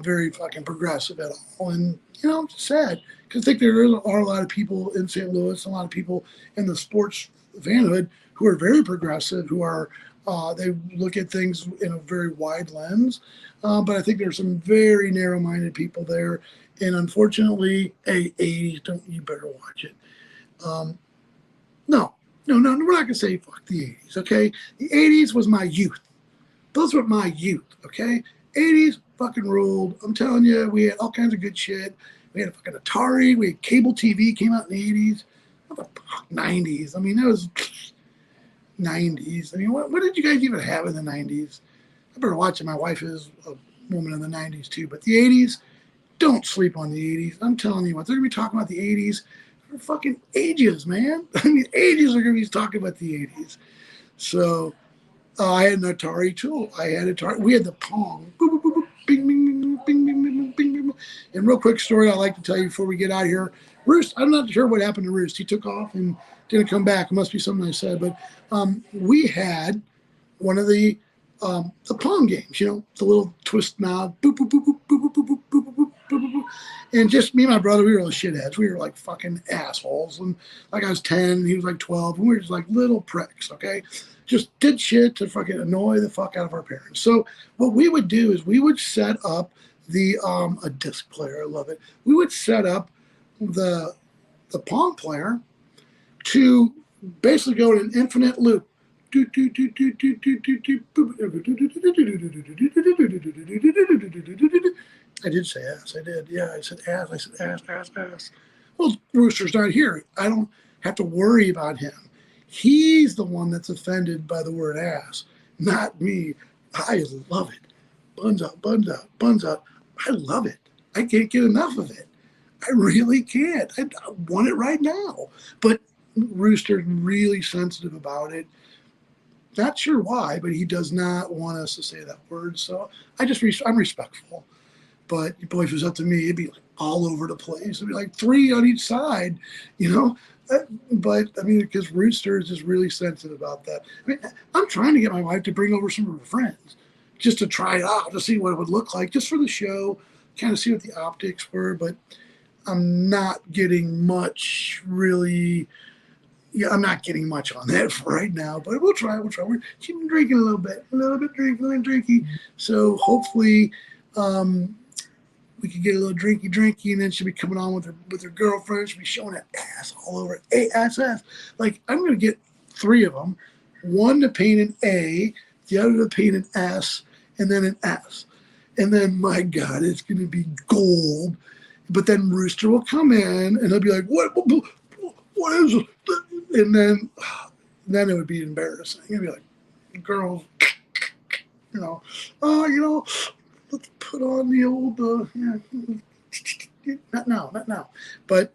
very fucking progressive at all. And, it's sad because I think there are a lot of people in St. Louis, a lot of people in the sports fanhood who are very progressive, who are, they look at things in a very wide lens. But I think there's some very narrow-minded people there. And unfortunately, 80s, you better watch it. No, we're not going to say fuck the 80s, okay? The 80s was my youth. Those were my youth, okay? 80s fucking ruled. I'm telling you, we had all kinds of good shit. We had a fucking Atari. We had cable TV came out in the 80s. What the fuck, 90s? I mean, that was 90s. I mean, what did you guys even have in the 90s? I better watch it. My wife is a woman in the 90s too. But the 80s, don't sleep on the 80s. I'm telling you what, they're going to be talking about the 80s for fucking ages, man. I mean, ages are going to be talking about the 80s. So I had an Atari too. We had the Pong. Boop, boop, boop, boop, bing, bing, bing, bing, bing, bing, bing, bing. And real quick story I'd like to tell you before we get out of here. Roost, I'm not sure what happened to Roost. He took off and didn't come back. It must be something I said. But we had one of the Pong games, the little twist knob. Boop, boop, boop, boop, boop, boop, boop, boop, boop, boop, boop, boop, boop. And just me and my brother, we were all shitheads. We were like fucking assholes. And like I was 10, and he was like 12, and we were just like little pricks, okay? Just did shit to fucking annoy the fuck out of our parents. So what we would do is we would set up a disc player. I love it. We would set up the Pong player to basically go in an infinite loop. I did say ass. I did. Yeah, I said ass. I said ass, ass, ass. Well, Rooster's not here. I don't have to worry about him. He's the one that's offended by the word ass, not me. I love it. Buns out, buns out, buns out. I love it. I can't get enough of it. I really can't. I want it right now. But Rooster's really sensitive about it. Not sure why, but he does not want us to say that word. So I'm respectful. But boy, if it was up to me, it'd be like all over the place. It'd be like 3 on each side, you know. But I mean, because Rooster is just really sensitive about that. I mean, I'm trying to get my wife to bring over some of her friends just to try it out, to see what it would look like, just for the show, kind of see what the optics were. But I'm not getting much really. Yeah, I'm not getting much on that for right now, but we'll try. She's been drinking a little bit drinky. So hopefully we can get a little drinky, and then she'll be coming on with her girlfriend. She'll be showing that ass all over it. Ass. Like, I'm going to get 3 of them, one to paint an A, the other to paint an S, and then an S. And then, my God, it's going to be gold. But then Rooster will come in, and he'll be like, what is it? And then it would be embarrassing. It'd be like, girls, let's put on the old, not now. But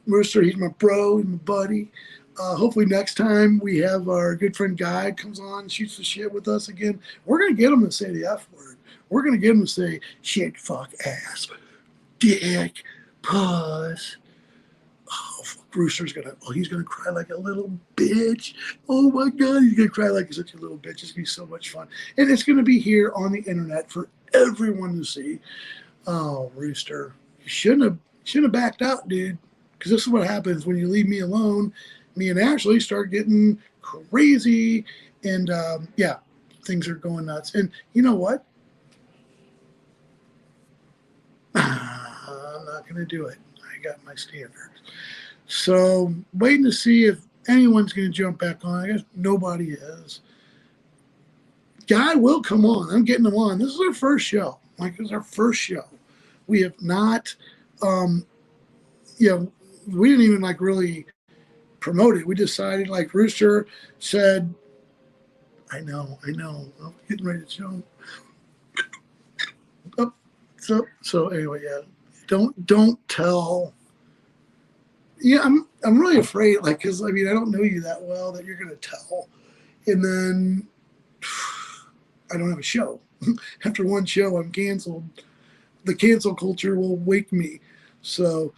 Rooster, he's my bro, he's my buddy. Hopefully next time we have our good friend Guy comes on, shoots the shit with us again. We're going to get him to say the F word. We're going to get him to say shit, fuck, ass, dick, puss. Oh, Rooster's he's gonna cry like a little bitch. Oh my God, he's gonna cry like such a little bitch. It's gonna be so much fun. And it's gonna be here on the internet for everyone to see. Oh, Rooster, you shouldn't have backed out, dude. Because this is what happens when you leave me alone. Me and Ashley start getting crazy, and things are going nuts. And you know what? I'm not gonna do it. I got my standards. So waiting to see if anyone's going to jump back on. I guess nobody is. Guy will come on. I'm getting him on. This is our first show. Like, this is our first show. We have not, we didn't even really promote it. We decided, like Rooster said, I know. I'm getting ready to show him. So anyway, yeah. Don't tell. Yeah, I'm really afraid, because I don't know you that well, that you're gonna tell, and then I don't have a show. After one show, I'm canceled. The cancel culture will wake me. So,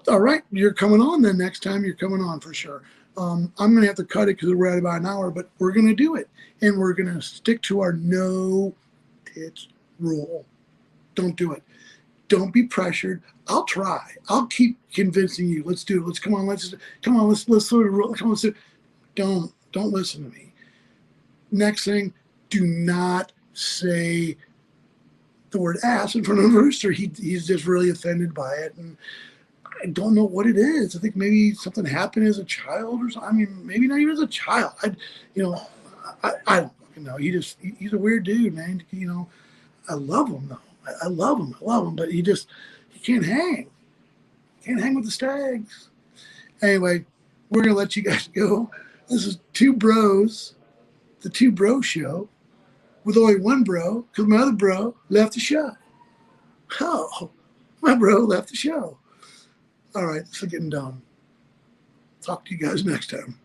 all right, you're coming on then. Next time you're coming on for sure. I'm gonna have to cut it because we're at about an hour, but we're gonna do it, and we're gonna stick to our no tits rule. Don't do it. Don't be pressured. I'll try. I'll keep convincing you. Let's do it. Let's come on. Let's sort of roll. Come on. Let's do it. Don't listen to me. Next thing, do not say the word ass in front of Rooster. He's just really offended by it, and I don't know what it is. I think maybe something happened as a child or something. Maybe not even as a child. I don't know. He's a weird dude, man. I love him though. I love him, but he can't hang. Can't hang with the stags. Anyway, we're going to let you guys go. This is Two Bros, the Two Bro Show, with only one bro, because my other bro left the show. Oh, my bro left the show. All right, this is getting dumb. Talk to you guys next time.